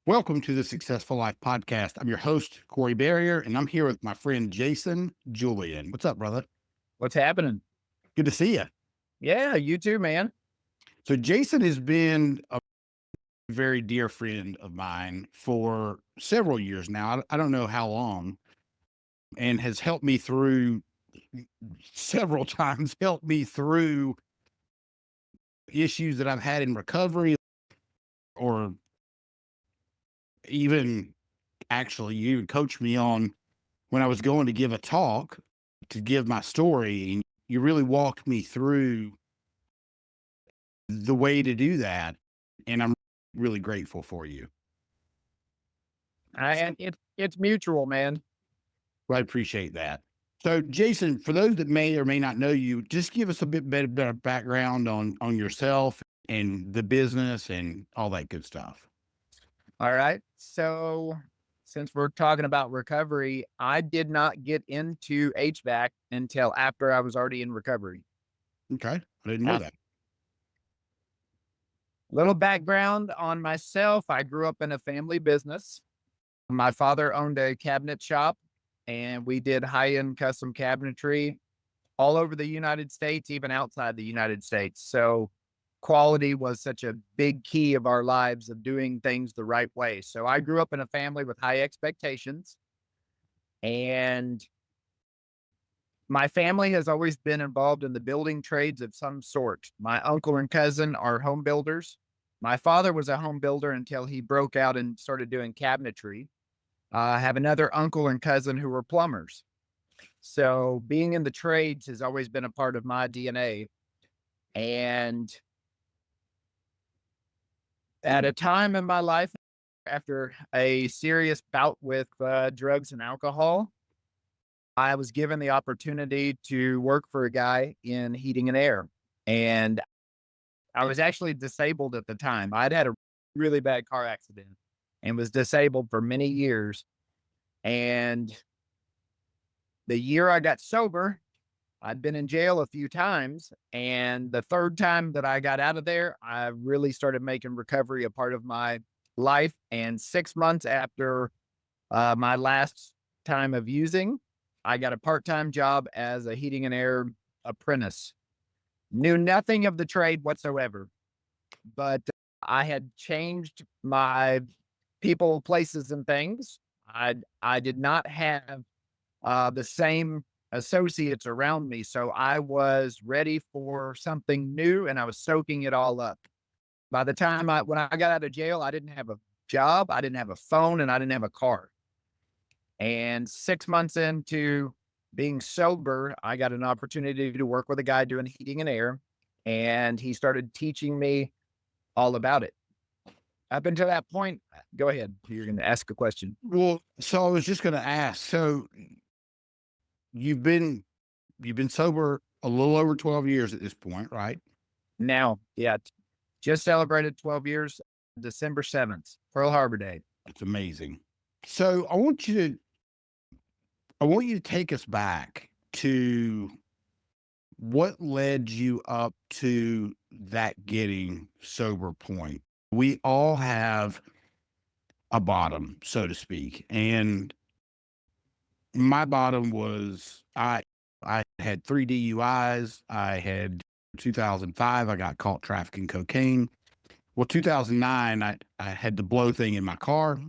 Welcome to the Successful Life Podcast. I'm your host, Corey Berrier, and I'm here with my friend Jason Julian. What's up, brother? What's happening? Good to see you. Yeah, you too, man. So, Jason has been a very dear friend of mine for several years now. I don't know how long, and has helped me through several times, helped me through issues that I've had in recovery, or even actually, you even coached me on when I was going to give a talk to give my story, and you really walked me through the way to do that. And I'm really grateful for you. And it's mutual, man. Well, I appreciate that. So, Jason, for those that may or may not know you, just give us a bit better background on yourself and the business and all that good stuff. All right. So, since we're talking about recovery, I did not get into HVAC until after I was already in recovery. Okay, I didn't know A that. little background on myself. I grew up in a family business. My father owned a cabinet shop, and we did high-end custom cabinetry all over the United States, even outside the United States. So quality was such a big key of our lives of doing things the right way. So I grew up in a family with high expectations, and my family has always been involved in the building trades of some sort. My uncle and cousin are home builders. My father was a home builder until he broke out and started doing cabinetry. I have another uncle and cousin who were plumbers. So being in the trades has always been a part of my DNA. And at a time in my life, after a serious bout with drugs and alcohol, I was given the opportunity to work for a guy in heating and air. And I was actually disabled at the time. I'd had a really bad car accident and was disabled for many years. And the year I got sober, I'd been in jail a few times. And the third time that I got out of there, I really started making recovery a part of my life. And 6 months after my last time of using, I got a part time job as a heating and air apprentice. Knew nothing of the trade whatsoever, but I had changed my people, places, and things. I did not have the same associates around me. So I was ready for something new and I was soaking it all up. By the time when I got out of jail, I didn't have a job, I didn't have a phone, and I didn't have a car. And 6 months into being sober, I got an opportunity to work with a guy doing heating and air. And he started teaching me all about it. Up until that point, go ahead. You're going to ask a question. Well, so I was just going to ask. So you've been you've been sober a little over 12 years at this point, right? Now, yeah, just celebrated 12 years, December 7th, Pearl Harbor Day. It's amazing. So I want you to take us back to what led you up to that getting sober point. We all have a bottom, so to speak. And my bottom was I had 3 DUIs. I had 2005, I got caught trafficking cocaine. Well, 2009, I had the blow thing in my car,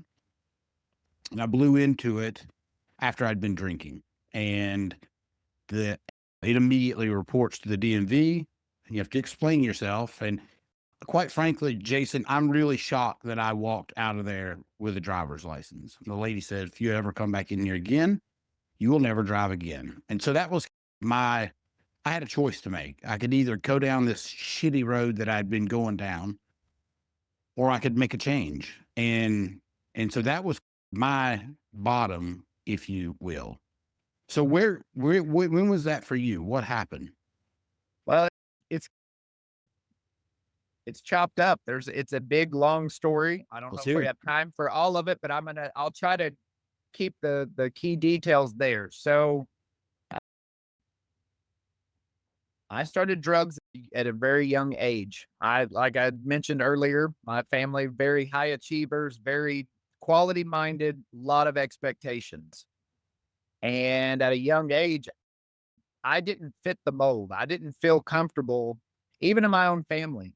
and I blew into it after I'd been drinking. And the it immediately reports to the DMV, and you have to explain yourself. And quite frankly, Jason, I'm really shocked that I walked out of there with a driver's license. The lady said, if you ever come back in here again, you will never drive again. And so that was my, I had a choice to make. I could either go down this shitty road that I'd been going down, or I could make a change. And so that was my bottom, if you will. So when was that for you? What happened? Well, it's it's chopped up. It's a big long story. I don't know Let's if hear we it. have time for all of it, but I'll try to keep the key details there. So I started drugs at a very young age. Like I mentioned earlier, my family, very high achievers, very quality minded, lot of expectations. And at a young age, I didn't fit the mold. I didn't feel comfortable, even in my own family.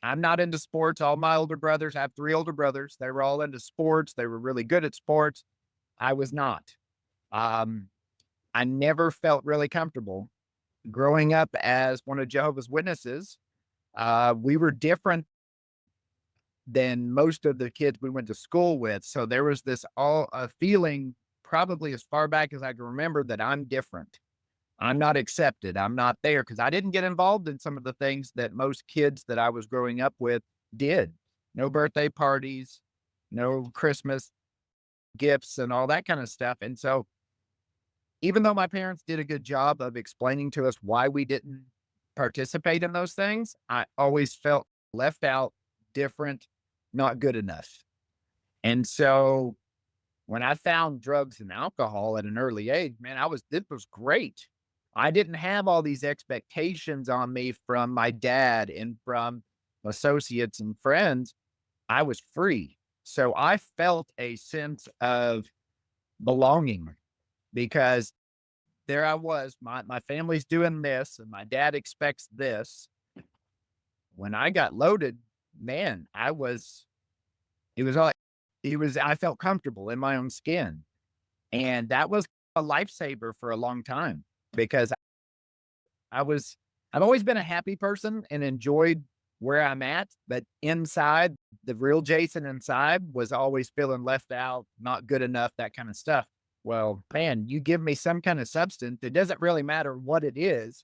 I'm not into sports. All my older brothers, I have three older brothers. They were all into sports. They were really good at sports. I was not. Um, I never felt really comfortable growing up as one of Jehovah's Witnesses. We were different than most of the kids we went to school with. So there was this all a feeling probably as far back as I can remember that I'm different. I'm not accepted. I'm not there because I didn't get involved in some of the things that most kids that I was growing up with did. No birthday parties, no Christmas gifts, and all that kind of stuff. And so, even though my parents did a good job of explaining to us why we didn't participate in those things, I always felt left out, different, not good enough. And so, when I found drugs and alcohol at an early age, man, it was great. I didn't have all these expectations on me from my dad and from associates and friends. I was free. So I felt a sense of belonging because there I was. My family's doing this and my dad expects this. When I got loaded, man, it was all I felt comfortable in my own skin. And that was a lifesaver for a long time because I was I've always been a happy person and enjoyed where I'm at, but inside, the real Jason inside was always feeling left out, not good enough, that kind of stuff. Well, man, you give me some kind of substance, it doesn't really matter what it is,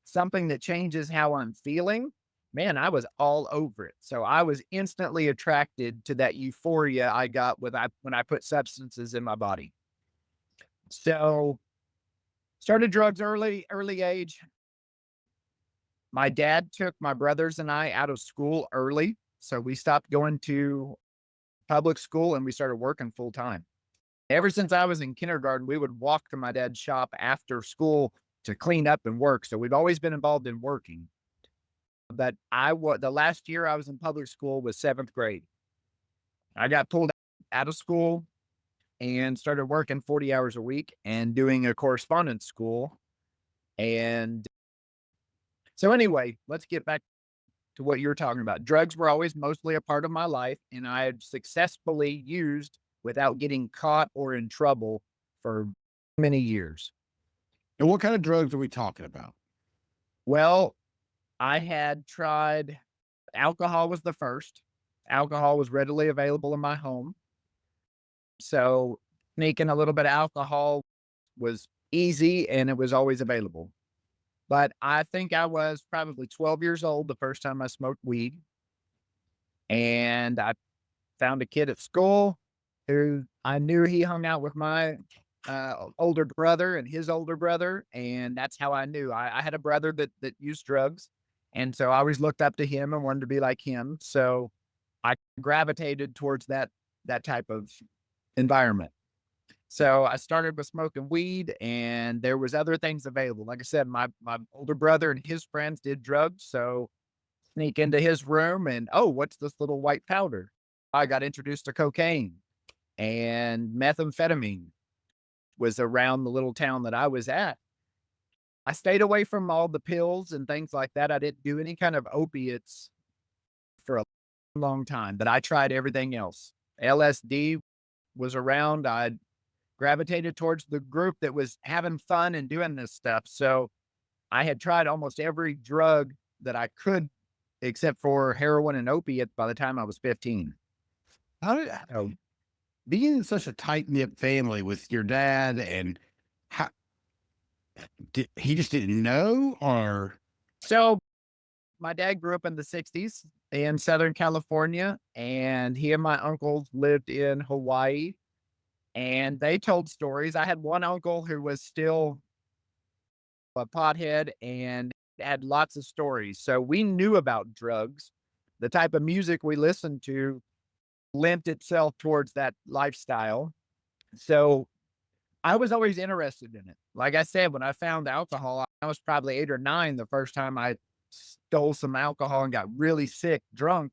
something that changes how I'm feeling, man, I was all over it. So I was instantly attracted to that euphoria I got when I put substances in my body. So, started drugs early age. My dad took my brothers and I out of school early, so we stopped going to public school and we started working full time. Ever since I was in kindergarten, we would walk to my dad's shop after school to clean up and work, so we've always been involved in working. But the last year I was in public school was 7th grade. I got pulled out of school and started working 40 hours a week and doing a correspondence school. And so anyway, let's get back to what you're talking about. Drugs were always mostly a part of my life, and I had successfully used without getting caught or in trouble for many years. And what kind of drugs are we talking about? Well, I had tried alcohol was the first. Alcohol was readily available in my home. So sneaking a little bit of alcohol was easy and it was always available. But I think I was probably 12 years old the first time I smoked weed. And I found a kid at school who I knew he hung out with my older brother and his older brother, and that's how I knew. I had a brother that used drugs, and so I always looked up to him and wanted to be like him. So I gravitated towards that type of environment. So I started with smoking weed, and there was other things available. Like I said, my older brother and his friends did drugs, so sneak into his room and, oh, what's this little white powder? I got introduced to cocaine and methamphetamine was around the little town that I was at. I stayed away from all the pills and things like that. I didn't do any kind of opiates for a long time, but I tried everything else. LSD was around. I gravitated towards the group that was having fun and doing this stuff. So I had tried almost every drug that I could, except for heroin and opiates by the time I was 15. How did Oh, being in such a tight knit family with your dad and how he just didn't know or so my dad grew up in the 60s in Southern California, and he and my uncles lived in Hawaii, and they told stories. I had one uncle who was still a pothead and had lots of stories. So we knew about drugs. The type of music we listened to lent itself towards that lifestyle. So I was always interested in it. Like I said, when I found alcohol, I was probably 8 or 9 the first time I stole some alcohol and got really sick, drunk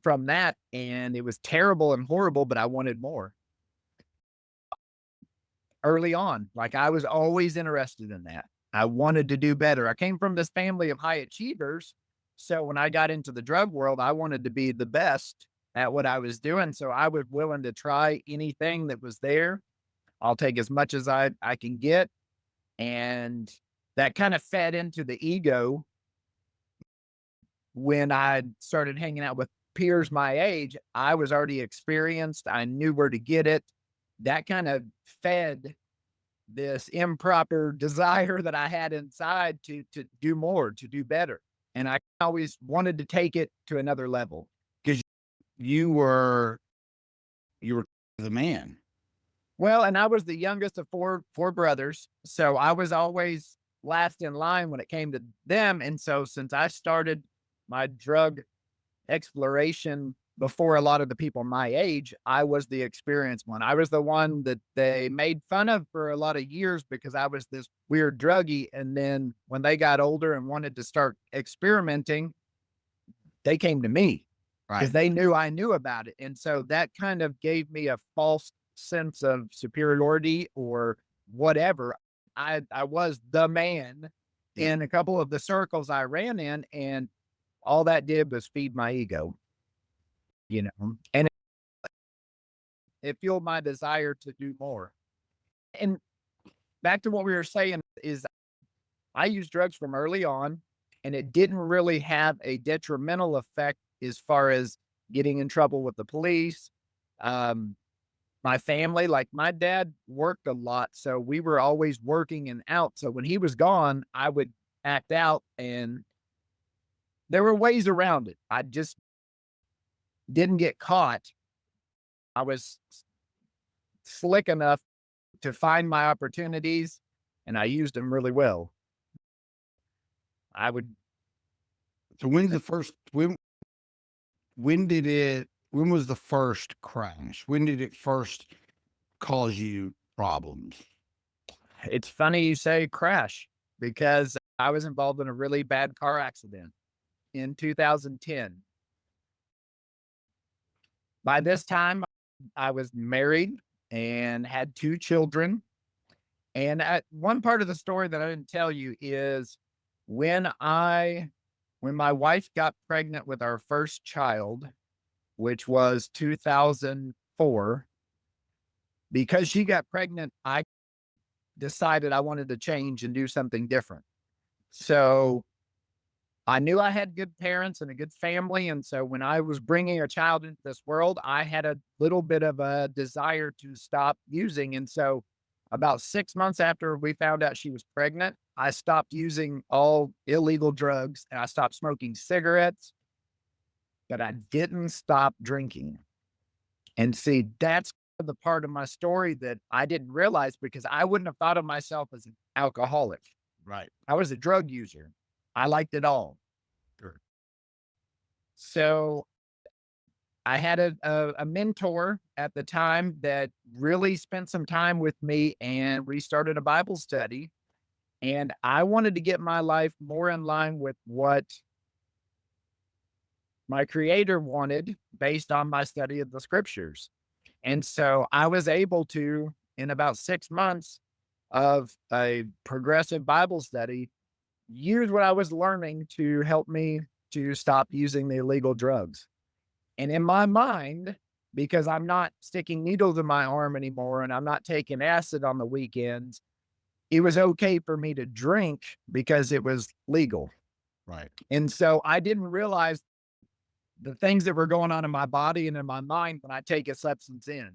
from that, and it was terrible and horrible, but I wanted more early on. Like, I was always interested in that. I wanted to do better. I came from this family of high achievers, so when I got into the drug world, I wanted to be the best at what I was doing, so I was willing to try anything that was there. I'll take as much as I can get, and that kinda fed into the ego when I started hanging out with peers my age. I was already experienced. I knew where to get it. That kind of fed this improper desire that I had inside to do more, to do better. And I always wanted to take it to another level. Because you were you were the man. Well, and I was the youngest of four brothers, so I was always last in line when it came to them. And so since I started my drug exploration before a lot of the people my age, I was the experienced one. I was the one that they made fun of for a lot of years because I was this weird druggie. And then when they got older and wanted to start experimenting, they came to me Right. because they knew I knew about it. And so that kind of gave me a false sense of superiority or whatever. I was the man Yeah. in a couple of the circles I ran in, and all that did was feed my ego, and it fueled my desire to do more. And back to what we were saying is I used drugs from early on, and it didn't really have a detrimental effect as far as getting in trouble with the police. Um, my family, like my dad worked a lot, so we were always working and out. So when he was gone, I would act out, and there were ways around it. I just didn't get caught. I was slick enough to find my opportunities, and I used them really well. I would So when's the first when was the first crash? When did it first cause you problems? It's funny you say crash because I was involved in a really bad car accident in 2010. By this time, I was married and had 2 children. And at one part of the story that I didn't tell you is when I when my wife got pregnant with our first child, which was 2004, because she got pregnant, I decided I wanted to change and do something different. So I knew I had good parents and a good family. And so when I was bringing a child into this world, I had a little bit of a desire to stop using. And so about 6 months after we found out she was pregnant, I stopped using all illegal drugs and I stopped smoking cigarettes, but I didn't stop drinking. And see, that's the part of my story that I didn't realize because I wouldn't have thought of myself as an alcoholic. Right. I was a drug user. I liked it all. Sure. So I had a mentor at the time that really spent some time with me, and we started a Bible study. And I wanted to get my life more in line with what my creator wanted based on my study of the scriptures. And so I was able to, in about 6 months of a progressive Bible study, use what I was learning to help me to stop using the illegal drugs. And in my mind, because I'm not sticking needles in my arm anymore and I'm not taking acid on the weekends, it was okay for me to drink because it was legal. Right. And so I didn't realize the things that were going on in my body and in my mind when I take a substance in.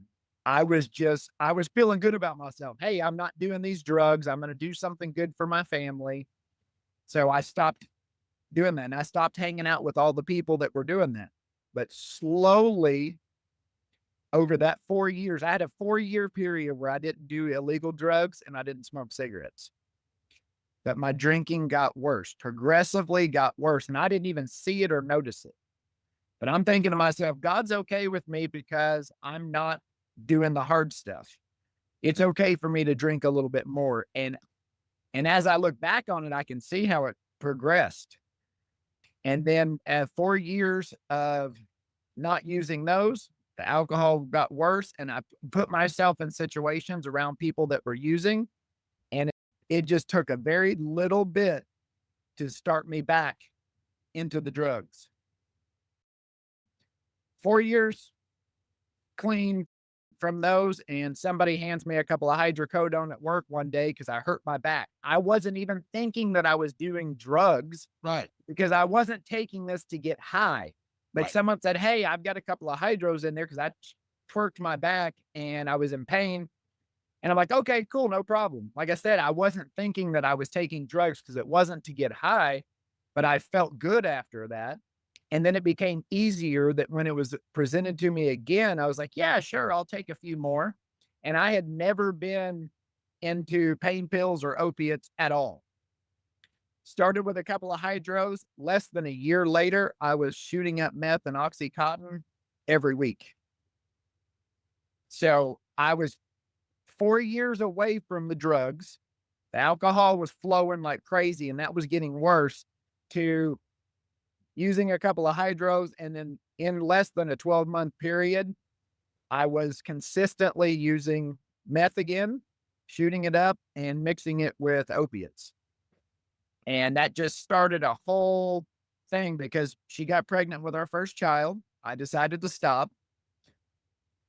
I was feeling good about myself. Hey, I'm not doing these drugs. I'm going to do something good for my family. So I stopped doing that. And I stopped hanging out with all the people that were doing that. But slowly over that 4 years, I had a 4 year period where I didn't do illegal drugs and I didn't smoke cigarettes. But my drinking got worse, progressively got worse. And I didn't even see it or notice it. But I'm thinking to myself, God's okay with me because I'm not doing the hard stuff. It's okay for me to drink a little bit more. And as I look back on it, I can see how it progressed. And then at 4 years of not using those, the alcohol got worse, and I put myself in situations around people that were using, and it just took a very little bit to start me back into the drugs. 4 years clean from those, and somebody hands me a couple of hydrocodone at work one day because I hurt my back. I wasn't even thinking that I was doing drugs Right. because I wasn't taking this to get high. But Right. someone said, "Hey, I've got a couple of hydros in there because I twerked my back and I was in pain." And I'm like, "Okay, cool, no problem." Like I said, I wasn't thinking that I was taking drugs because it wasn't to get high, but I felt good after that. And then it became easier that when it was presented to me again, I was like, "Yeah, sure, I'll take a few more." And I had never been into pain pills or opiates at all. Started with a couple of hydros. Less than a year later, I was shooting up meth and Oxycontin every week. So I was 4 years away from the drugs. The alcohol was flowing like crazy, and that was getting worse, to using a couple of hydros. And then in less than a 12-month period, I was consistently using meth again, shooting it up and mixing it with opiates. And that just started a whole thing because she got pregnant with our first child. I decided to stop.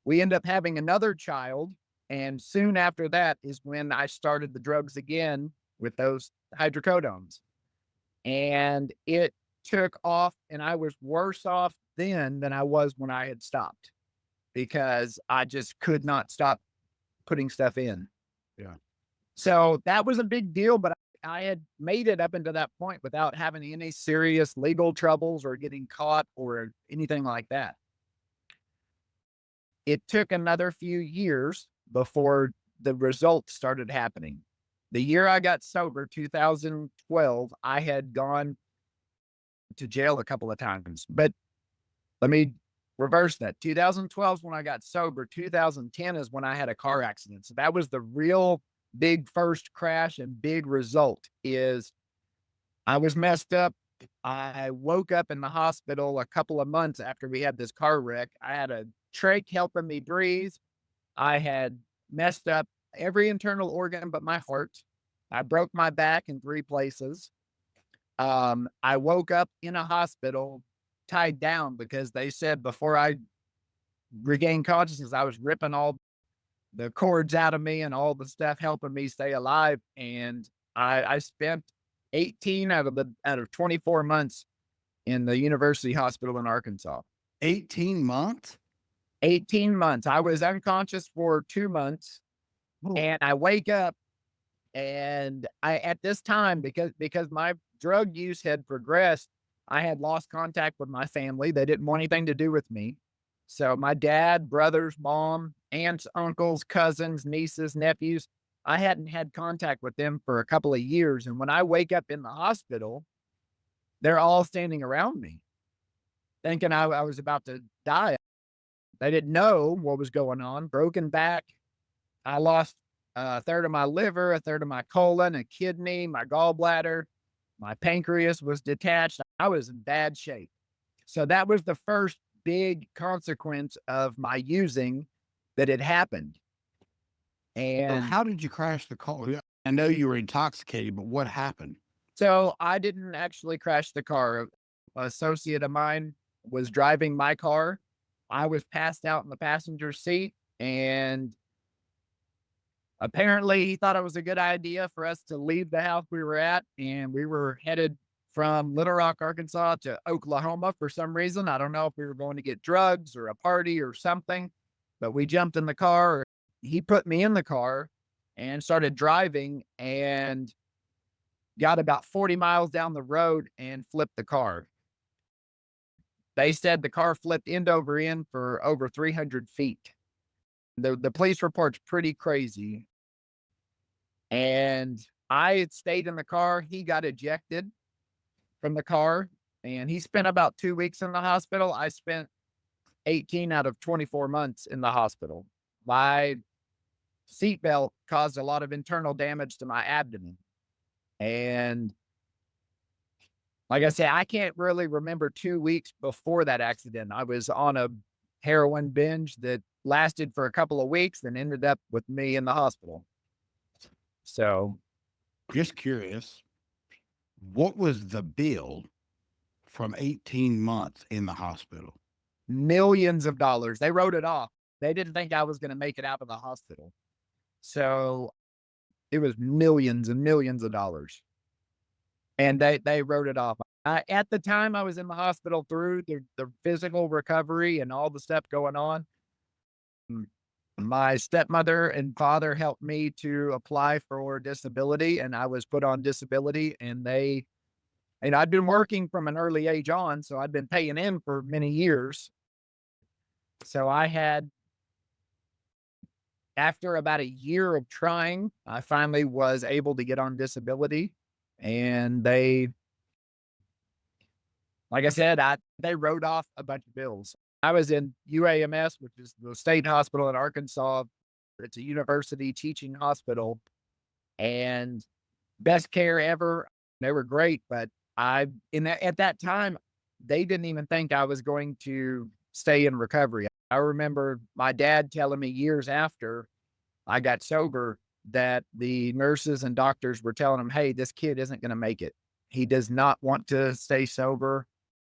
We ended up having another child. And soon after that is when I started the drugs again with those hydrocodones. And it took off, and I was worse off then than I was when I had stopped because I just could not stop putting stuff in. Yeah. So that was a big deal, but I had made it up until that point without having any serious legal troubles or getting caught or anything like that. It took another few years before the results started happening. The year I got sober, 2012, I had gone to jail a couple of times. But let me reverse that. 2012 is when I got sober. 2010 is when I had a car accident. So that was the real big first crash and big result is I was messed up. I woke up in the hospital a couple of months after we had this car wreck. I had a trach helping me breathe. I had messed up every internal organ but my heart. I broke my back in 3 places. I woke up in a hospital tied down because they said before I regained consciousness, I was ripping all the cords out of me and all the stuff helping me stay alive. And I spent 18 out of 24 months in the university hospital in Arkansas. 18 months? 18 months. I was unconscious for 2 months, Oh, and I wake up and I at this time because my drug use had progressed, I had lost contact with my family. They didn't want anything to do with me. So my dad, brothers, mom, aunts, uncles, cousins, nieces, nephews, I hadn't had contact with them for a couple of years. And when I wake up in the hospital, they're all standing around me, thinking I was about to die. They didn't know what was going on. Broken back. I lost a third of my liver, a third of my colon, a kidney, my gallbladder, my pancreas was detached. I was in bad shape. So that was the first big consequence of my using that had happened. so And how did you crash the car? Yeah, I know you were intoxicated, but what happened? so I didn't actually crash the car. An associate of mine was driving my car. I was passed out in the passenger seat, and apparently he thought it was a good idea for us to leave the house we were at, and we were headed from Little Rock, Arkansas to Oklahoma for some reason. I don't know if we were going to get drugs or a party or something, but we jumped in the car. He put me in the car and started driving and got about 40 miles down the road and flipped the car. They said the car flipped end over end for over 300 feet. The police report's pretty crazy. And I had stayed in the car. He got ejected from the car, and he spent about 2 weeks in the hospital. I spent 18 out of 24 months in the hospital. I seatbelt caused a lot of internal damage to my abdomen. And like I said, I can't really remember 2 weeks before that accident. I was on a heroin binge that lasted for a couple of weeks and ended up with me in the hospital. So Just curious, what was the bill from 18 months in the hospital? millions of dollars. They wrote it off. They didn't think I was going to make it out of the hospital. So it was millions and millions of dollars. And they wrote it off. At the time I was in the hospital through the physical recovery and all the stuff going on, m my stepmother and father helped me to apply for disability, and I was put on disability, and I'd been working from an early age on, so I'd been paying in for many years. So I had after about a year of trying, I finally was able to get on disability, and like I said, they wrote off a bunch of bills. I was in UAMS, which is the state hospital in Arkansas. It's a university teaching hospital and best care ever. They were great, but at that time, they didn't even think I was going to stay in recovery. I remember my dad telling me years after I got sober that the nurses and doctors were telling him, "Hey, this kid isn't going to make it. He does not want to stay sober."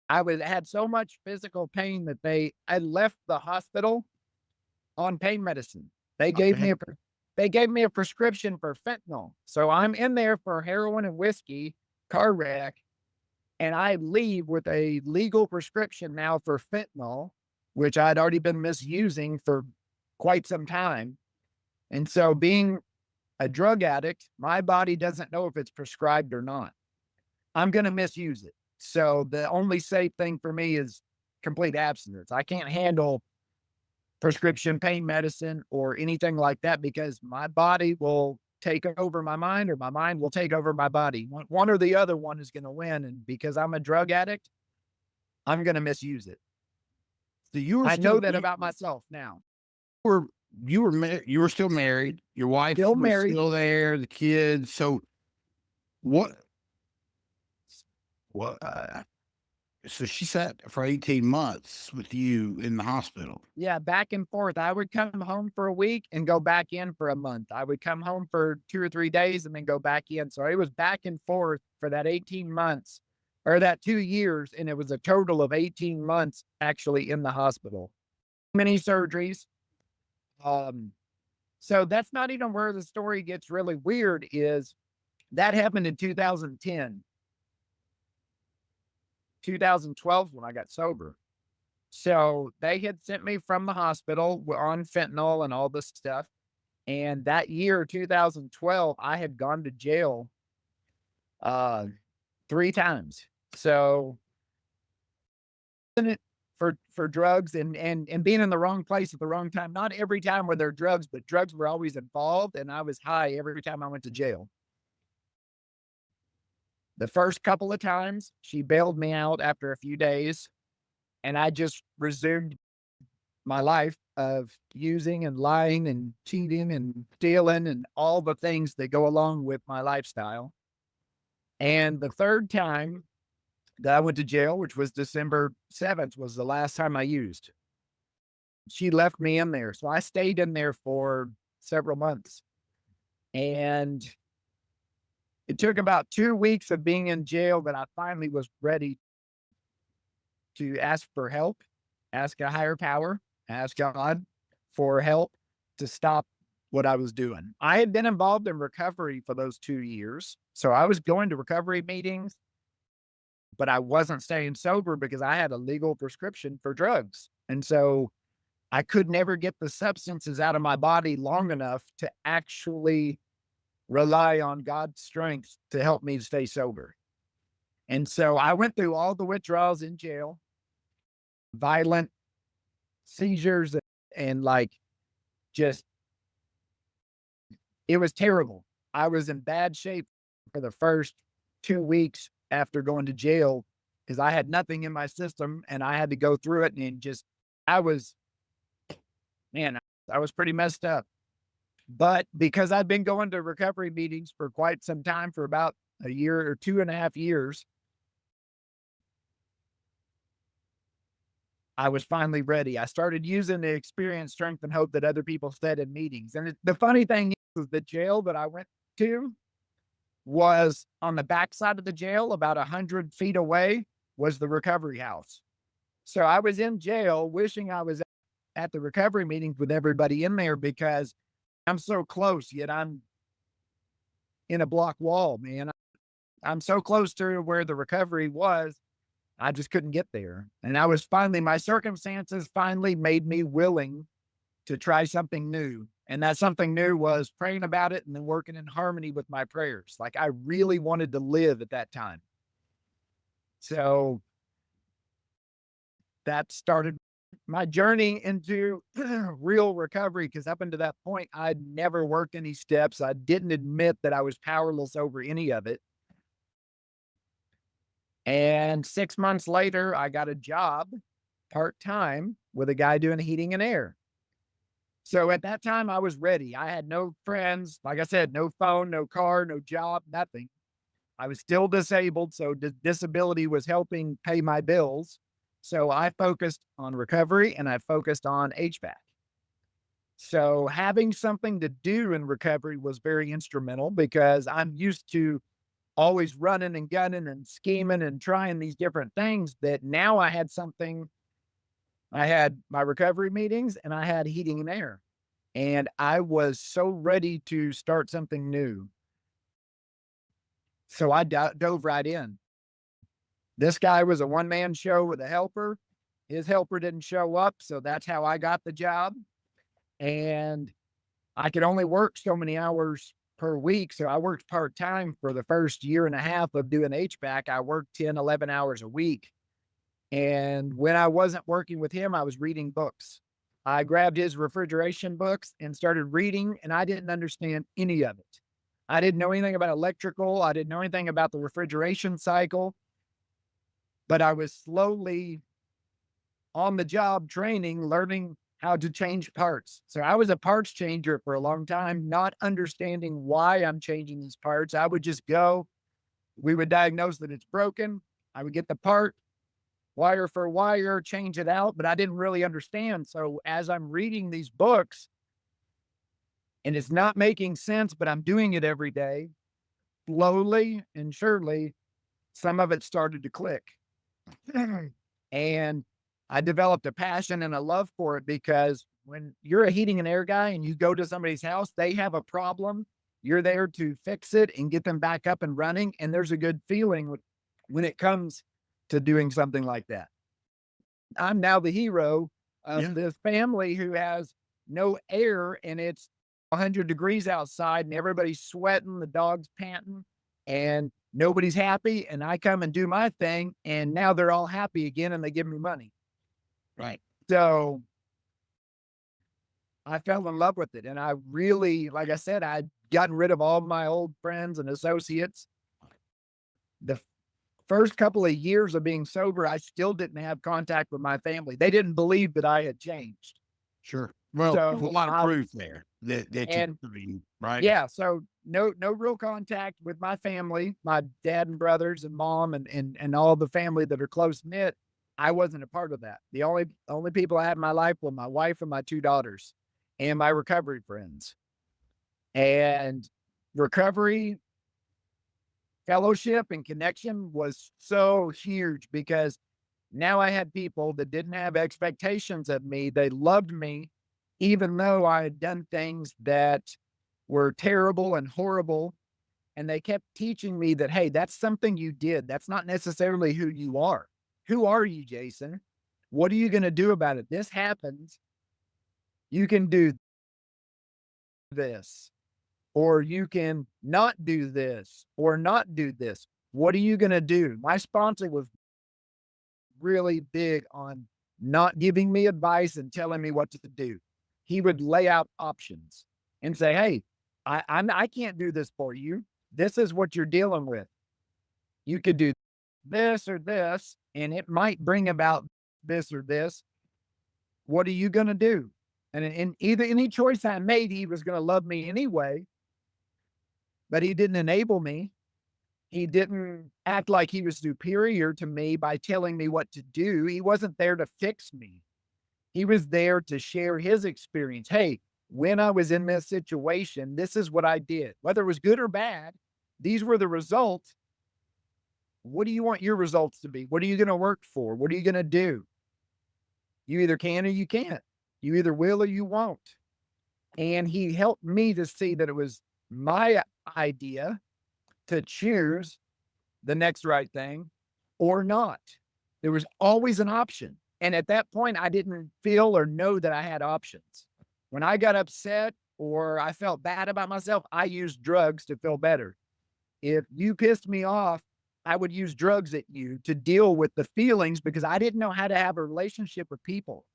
Had so much physical pain that I left the hospital on pain medicine. They gave me Okay. a they gave me a prescription for fentanyl. So I'm in there for heroin and whiskey, car wreck, and I leave with a legal prescription now for fentanyl, which I'd already been misusing for quite some time. And so being a drug addict, my body doesn't know if it's prescribed or not. I'm going to misuse it. So the only safe thing for me is complete abstinence. I can't handle prescription pain medicine or anything like that because my body will take over my mind or my mind will take over my body. One or the other one is going to win. And because I'm a drug addict, I'm going to misuse it. So you were I know still that about myself now. were you were still married. Your wife Still was married. still there, the kids. So what what so she sat for 18 months with you in the hospital. Yeah, back and forth. I would come home for a week and go back in for a month. I would come home for 2 or 3 days and then go back in. So it was back and forth for that 18 months or that 2 years, and it was a total of 18 months actually in the hospital. Many surgeries. Um, so that's not even where the story gets really weird is that happened in 2010. 2012 when I got sober. So they had sent me from the hospital on fentanyl and all this stuff. And that year, 2012, I had gone to jail uh 3 times. So in it for drugs and being in the wrong place at the wrong time. Not every time were there drugs, but drugs were always involved. And I was high every time I went to jail. The first couple of times she bailed me out after a few days, and I just resumed my life of using and lying and cheating and stealing and all the things that go along with my lifestyle. And the third time that I went to jail, which was December 7th, was the last time I used. She left me in there. So I stayed in there for several months. And it took about 2 weeks of being in jail that I finally was ready to ask for help, ask a higher power, ask God for help to stop what I was doing. I had been involved in recovery for those 2 years. So I was going to recovery meetings, but I wasn't staying sober because I had a legal prescription for drugs. And so I could never get the substances out of my body long enough to actually rely on God's strength to help me to stay sober. And so I went through all the withdrawals in jail, violent seizures and like just it was terrible. I was in bad shape for the first 2 weeks after going to jail because I had nothing in my system and I had to go through it and just I was man, I was pretty messed up. But because I'd been going to recovery meetings for quite some time, for about a year or 2.5 years, I was finally ready. I started using the experience, strength, and hope that other people said in meetings. And the funny thing is, the jail that I went to was on the backside of the jail, about 100 feet away was the recovery house. So I was in jail wishing I was at the recovery meetings with everybody in there because I'm so close, yet I'm in a block wall, man. I'm so close to where the recovery was. I just couldn't get there. And I was finally, my circumstances finally made me willing to try something new. And that something new was praying about it and then working in harmony with my prayers. Like I really wanted to live at that time. So that started my journey into real recovery. Cause up until that point, I'd never worked any steps. I didn't admit that I was powerless over any of it. And 6 months later, I got a job part time with a guy doing heating and air. So at that time, I was ready. I had no friends. Like I said, no phone, no car, no job, nothing. I was still disabled. So disability was helping pay my bills. So I focused on recovery and I focused on HVAC. So having something to do in recovery was very instrumental because I'm used to always running and gunning and scheming and trying these different things that now I had something. I had my recovery meetings and I had heating and air. And I was so ready to start something new. So I dove right in. This guy was a one man show with a helper. His helper didn't show up. So that's how I got the job. And I could only work so many hours per week. So I worked part time for the first year and a half of doing HVAC. I worked 10, 11 hours a week. And when I wasn't working with him, I was reading books. I grabbed his refrigeration books and started reading, and I didn't understand any of it. I didn't know anything about electrical. I didn't know anything about the refrigeration cycle, but I was slowly on the job training, learning how to change parts. So I was a parts changer for a long time, not understanding why I'm changing these parts. I would just go, we would diagnose that it's broken. I would get the part, wire for wire, change it out, but I didn't really understand. So as I'm reading these books and it's not making sense, but I'm doing it every day, slowly and surely, some of it started to click. And I developed a passion and a love for it because when you're a heating and air guy and you go to somebody's house, they have a problem. You're there to fix it and get them back up and running. And there's a good feeling when it comes to doing something like that. I'm now the hero of Yeah. this family who has no air and it's 100 degrees outside and everybody's sweating, the dog's panting, and nobody's happy. And I come and do my thing, and now they're all happy again and they give me money. Right. So I fell in love with it. And I really, like I said, I'd gotten rid of all my old friends and associates. The first couple of years of being sober, I still didn't have contact with my family. They didn't believe that I had changed. Sure. Well, there's a So lot of I proof there that you and I mean, right? yeah, so no real contact with my family, my dad and brothers and mom and all the family that are close knit. I wasn't a part of that. The only people I had in my life were my wife and my two daughters and my recovery friends. And recovery fellowship and connection was so huge because now I had people that didn't have expectations of me. They loved me, even though I had done things that were terrible and horrible. And they kept teaching me that, hey, that's something you did. That's not necessarily who you are. Who are you, Jason? What are you going to do about it? This happens. You can do this, or you can not do this, or not do this. What are you going to do? My sponsor was really big on not giving me advice and telling me what to do. He would lay out options and say, "Hey, I can't do this for you. This is what you're dealing with. You could do this or this, and it might bring about this or this. What are you going to do?" And in either any choice I made, he was going to love me anyway, but he didn't enable me. He didn't act like he was superior to me by telling me what to do. He wasn't there to fix me. He was there to share his experience. Hey, when I was in this situation, this is what I did. Whether it was good or bad, these were the results. What do you want your results to be? What are you going to work for? What are you going to do? You either can or you can't. You either will or you won't. And he helped me to see that it was my idea to choose the next right thing or not. There was always an option. And at that point, I didn't feel or know that I had options. When I got upset or I felt bad about myself, I used drugs to feel better. If you pissed me off, I would use drugs at you to deal with the feelings because I didn't know how to have a relationship with people.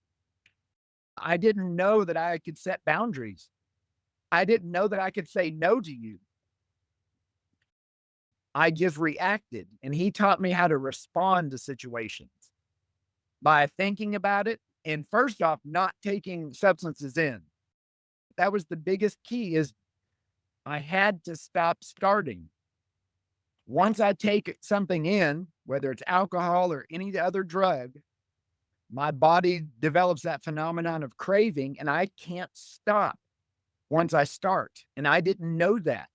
I didn't know that I could set boundaries. I didn't know that I could say no to you. I just reacted, and he taught me how to respond to situations by thinking about it and first off, not taking substances in. That was the biggest key is I had to stop starting. Once I take something in, whether it's alcohol or any other drug, my body develops that phenomenon of craving and I can't stop once I start. And I didn't know that.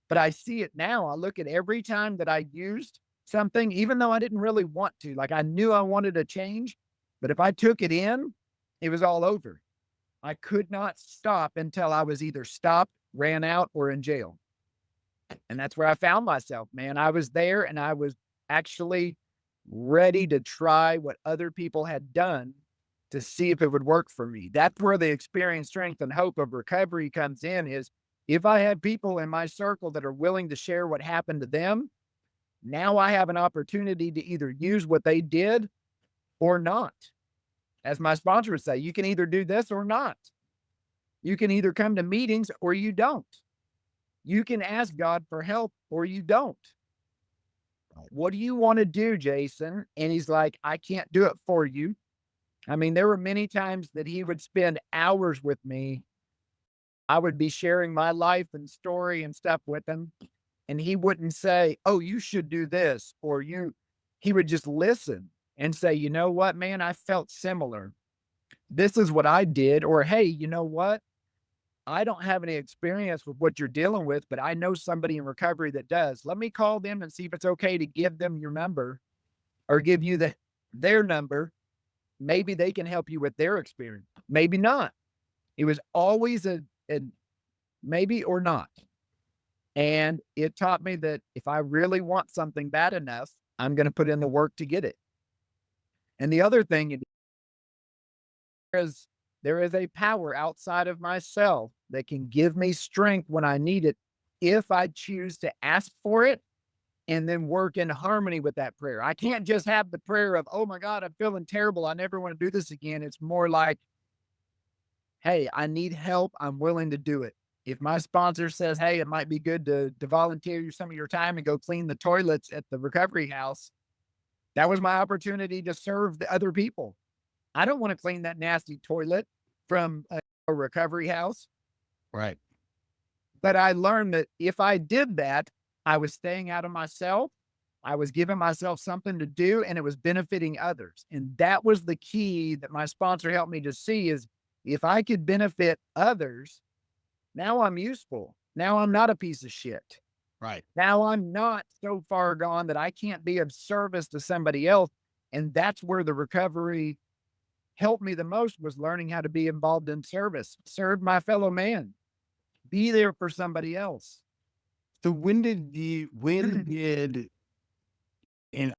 But I see it now. I look at every time that I used something, even though I didn't really want to, like I knew I wanted a change, but if I took it in, it was all over. I could not stop until I was either stopped, ran out, or in jail. And that's where I found myself, man. I was there and I was actually ready to try what other people had done to see if it would work for me. That's where the experience, strength, and hope of recovery comes in is if I have people in my circle that are willing to share what happened to them, now I have an opportunity to either use what they did or not. As my sponsor would say, you can either do this or not. You can either come to meetings or you don't. You can ask God for help or you don't. What do you want to do, Jason? And he's like, I can't do it for you. I mean, there were many times that he would spend hours with me. I would be sharing my life and story and stuff with him. And he wouldn't say, oh, you should do this, or he would just listen and say, you know what, man, I felt similar. This is what I did. Or, hey, you know what? I don't have any experience with what you're dealing with, but I know somebody in recovery that does. Let me call them and see if it's okay to give them your number or give you their number. Maybe they can help you with their experience. Maybe not. It was always a maybe or not. And it taught me that if I really want something bad enough, I'm going to put in the work to get it. And the other thing is there is a power outside of myself that can give me strength when I need it if I choose to ask for it and then work in harmony with that prayer. I can't just have the prayer of, oh my God, I'm feeling terrible. I never want to do this again. It's more like, hey, I need help. I'm willing to do it. If my sponsor says, hey, it might be good to volunteer some of your time and go clean the toilets at the recovery house, that was my opportunity to serve the other people. I don't want to clean that nasty toilet from a recovery house. Right. But I learned that if I did that, I was staying out of myself. I was giving myself something to do and it was benefiting others. And that was the key that my sponsor helped me to see is if I could benefit others, now I'm useful. Now I'm not a piece of shit. Right. Now I'm not so far gone that I can't be of service to somebody else. And that's where the recovery helped me the most was learning how to be involved in service, serve my fellow man, be there for somebody else. So when did, and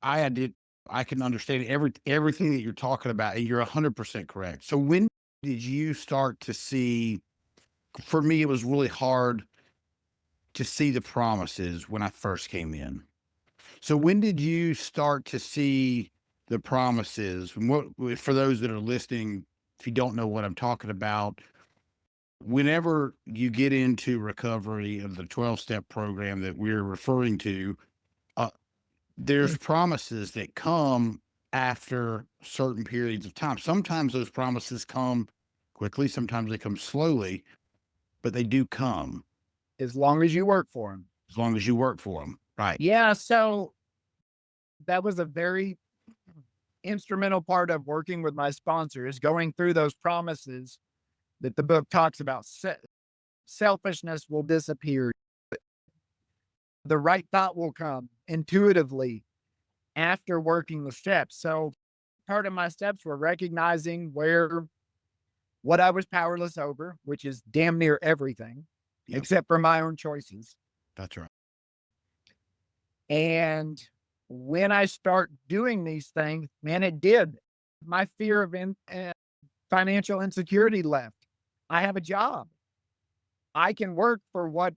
I can understand everything that you're talking about, and you're 100% correct. So when did you start to see, for me, it was really hard to see the promises when I first came in. So when did you start to see the promises? And for those that are listening, if you don't know what I'm talking about, whenever you get into recovery of the 12-step program that we're referring to, uh, there's promises that come after certain periods of time. Sometimes those promises come quickly. Sometimes they come slowly, but they do come as long as you work for them. as long as you work for them. Right. Yeah. So that was a very instrumental part of working with my sponsor is going through those promises that the book talks about. Selfishness will disappear. The right thought will come intuitively after working the steps. So part of my steps were recognizing what I was powerless over, which is damn near everything, Yep. except for my own choices. That's right. And when I start doing these things, man, it did. My fear of financial insecurity left. I have a job. I can work for what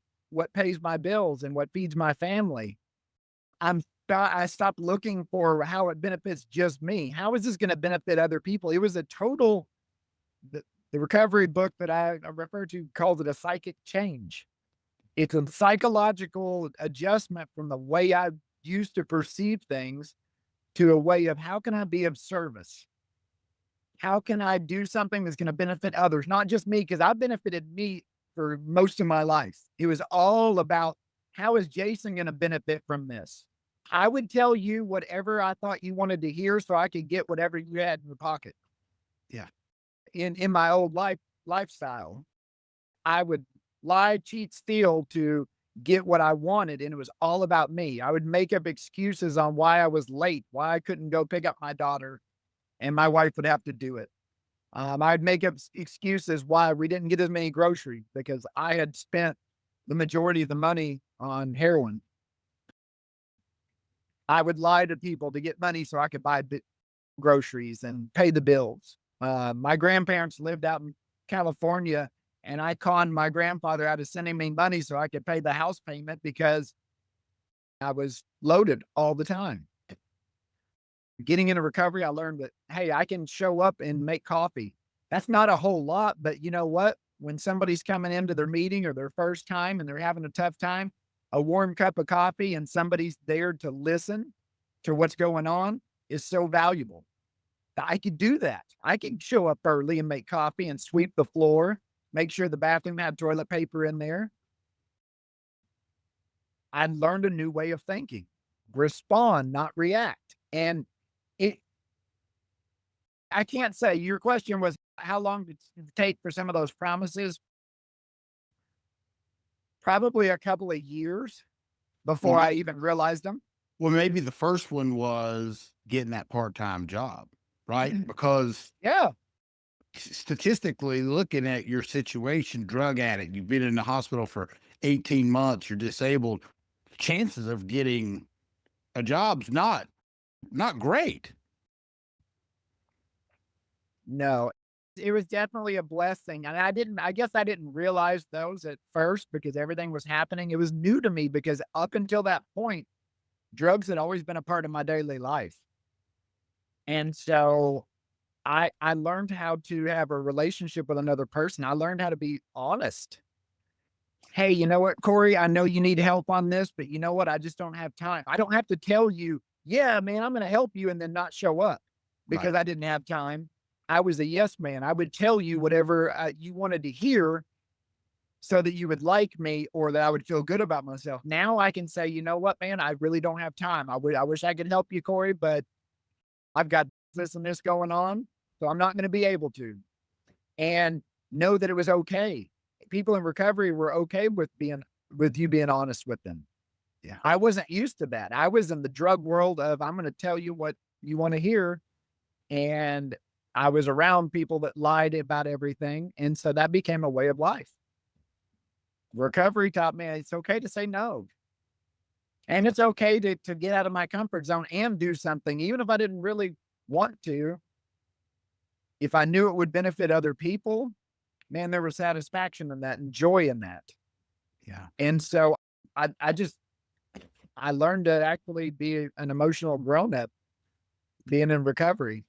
pays my bills and what feeds my family. I stopped looking for how it benefits just me. How is this going to benefit other people? It was a total the, the recovery book that I refer to calls it a psychic change. It's a psychological adjustment from the way I used to perceive things to a way of how can I be of service? How can I do something that's going to benefit others, not just me? Because I've benefited me for most of my life. It was all about how is Jason going to benefit from this? I would tell you whatever I thought you wanted to hear so I could get whatever you had in your pocket. Yeah. In my old lifestyle, I would lie, cheat, steal to get what I wanted, and it was all about me. I would make up excuses on why I was late, why I couldn't go pick up my daughter, and my wife would have to do it. I'd make up excuses why we didn't get as many groceries because I had spent the majority of the money on heroin. I would lie to people to get money so I could buy groceries and pay the bills. My grandparents lived out in California, and I conned my grandfather out of sending me money so I could pay the house payment because I was loaded all the time. Getting into recovery, I learned that, hey, I can show up and make coffee. That's not a whole lot, but you know what? When somebody's coming into their meeting or their first time and they're having a tough time, a warm cup of coffee and somebody's there to listen to what's going on is so valuable. I could do that. I could show up early and make coffee and sweep the floor, make sure the bathroom had toilet paper in there. I learned a new way of thinking, respond, not react. And it, I can't say your question was how long did it take for some of those promises? Probably a couple of years Well, before I even realized them. well, maybe the first one was getting that part-time job, right? Because Yeah. statistically looking at your situation, drug addict, you've been in the hospital for 18 months, you're disabled, chances of getting a job's not great. No, it was definitely a blessing. And I guess I didn't realize those at first because everything was happening. It was new to me because up until that point, drugs had always been a part of my daily life. And so I learned how to have a relationship with another person. I learned how to be honest. Hey, you know what, Corey? I know you need help on this, but you know what? I just don't have time. I don't have to tell you, yeah, man, I'm going to help you and then not show up Right. because I didn't have time. I was a yes man. I would tell you whatever you wanted to hear so that you would like me or that I would feel good about myself. Now I can say, you know what, man, I really don't have time. I wish I could help you, Corey, but I've got this and this going on. So I'm not going to be able to. And know that it was okay. People in recovery were okay with you being honest with them. Yeah. I wasn't used to that. I was in the drug world of I'm going to tell you what you want to hear. And I was around people that lied about everything. And so that became a way of life. Recovery taught me it's okay to say no. And it's okay to get out of my comfort zone and do something, even if I didn't really want to. If I knew it would benefit other people, man, there was satisfaction in that and joy in that. Yeah. And so I just I learned to actually be an emotional grown up being in recovery.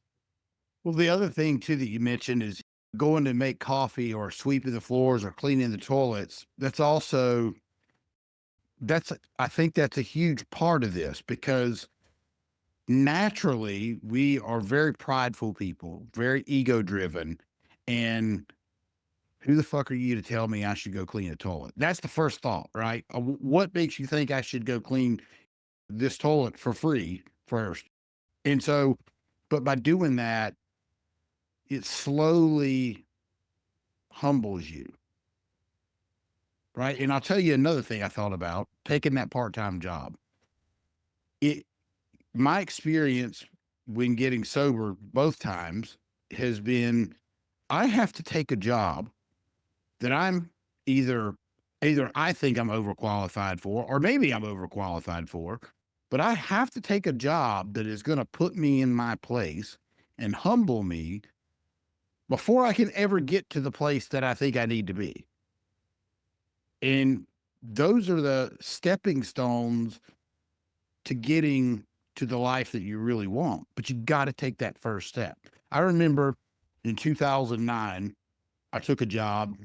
Well, the other thing too that you mentioned is going to make coffee or sweeping the floors or cleaning the toilets. That's I think that's a huge part of this because naturally we are very prideful people, very ego driven, and Who the fuck are you to tell me I should go clean a toilet? That's the first thought, right? What makes you think I should go clean this toilet for free first? And so, but by doing that, it slowly humbles you, right? And I'll tell you another thing I thought about taking that part-time job. It My experience when getting sober both times has been I have to take a job that I'm either I think I'm overqualified for, or maybe I'm overqualified for, but I have to take a job that is going to put me in my place and humble me before I can ever get to the place that I think I need to be. And those are the stepping stones to getting to the life that you really want. But you got to take that first step. I remember in 2009, I took a job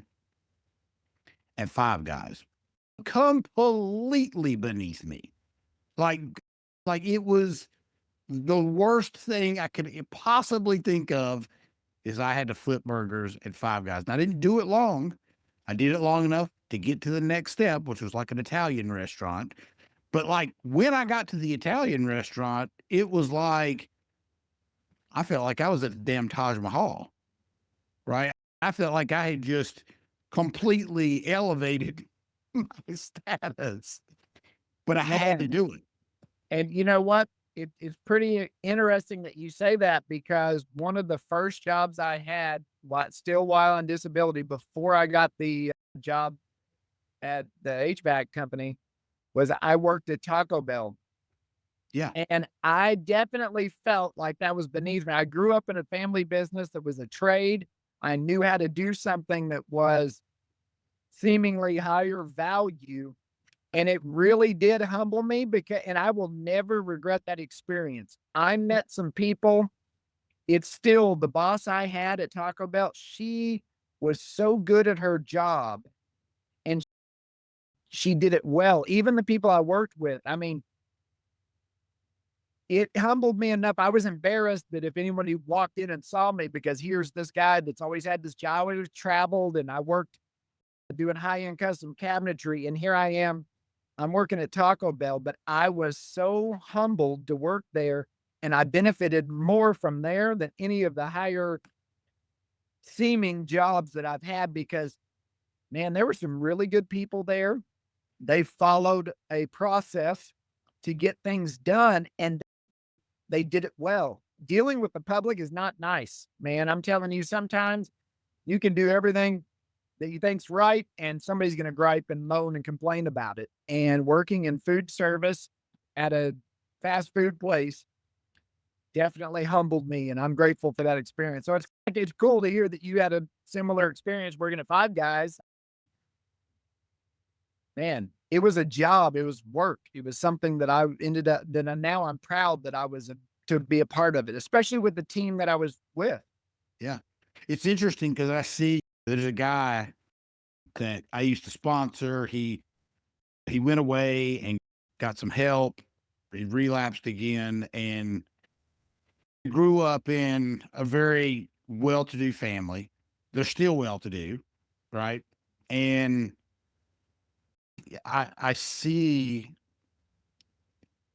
at Five Guys, completely beneath me. Like, like it was the worst thing I could possibly think of is I had to flip burgers at Five Guys. And I didn't do it long. I did it long enough to get to the next step, which was like an Italian restaurant. But like when I got to the Italian restaurant, it was like I felt like I was at the damn Taj Mahal, right? I felt like I had just completely elevated my status, but I had to Man, do it. and you know what? It's pretty interesting that you say that because one of the first jobs I had, while on disability, before I got the job at the HVAC company, was I worked at Taco Bell. Yeah. And I definitely felt like that was beneath me. I grew up in a family business that was a trade. I knew how to do something that was seemingly higher value. And it really did humble me because, and I will never regret that experience. I met some people. It's still the boss I had at Taco Bell. She was so good at her job and she did it well. Even the people I worked with, I mean, it humbled me enough. I was embarrassed that if anybody walked in and saw me, because here's this guy that's always had this job, always traveled, and I worked doing high-end custom cabinetry, and here I am, I'm working at Taco Bell, but I was so humbled to work there, and I benefited more from there than any of the higher seeming jobs that I've had because, man, there were some really good people there. They followed a process to get things done, and they did it well. Dealing with the public is not nice, man. I'm telling you, sometimes you can do everything that you think's right, and somebody's going to gripe and moan and complain about it. And working in food service at a fast food place definitely humbled me, and I'm grateful for that experience. So it's cool to hear that you had a similar experience working at Five Guys. Man, it was a job, it was work, it was something that I ended up that now I'm proud that I was to be a part of it, especially with the team that I was with. Yeah. It's interesting because I see there's a guy that I used to sponsor. He went away and got some help. He relapsed again and grew up in a very well-to-do family. They're still well-to-do, right? And I see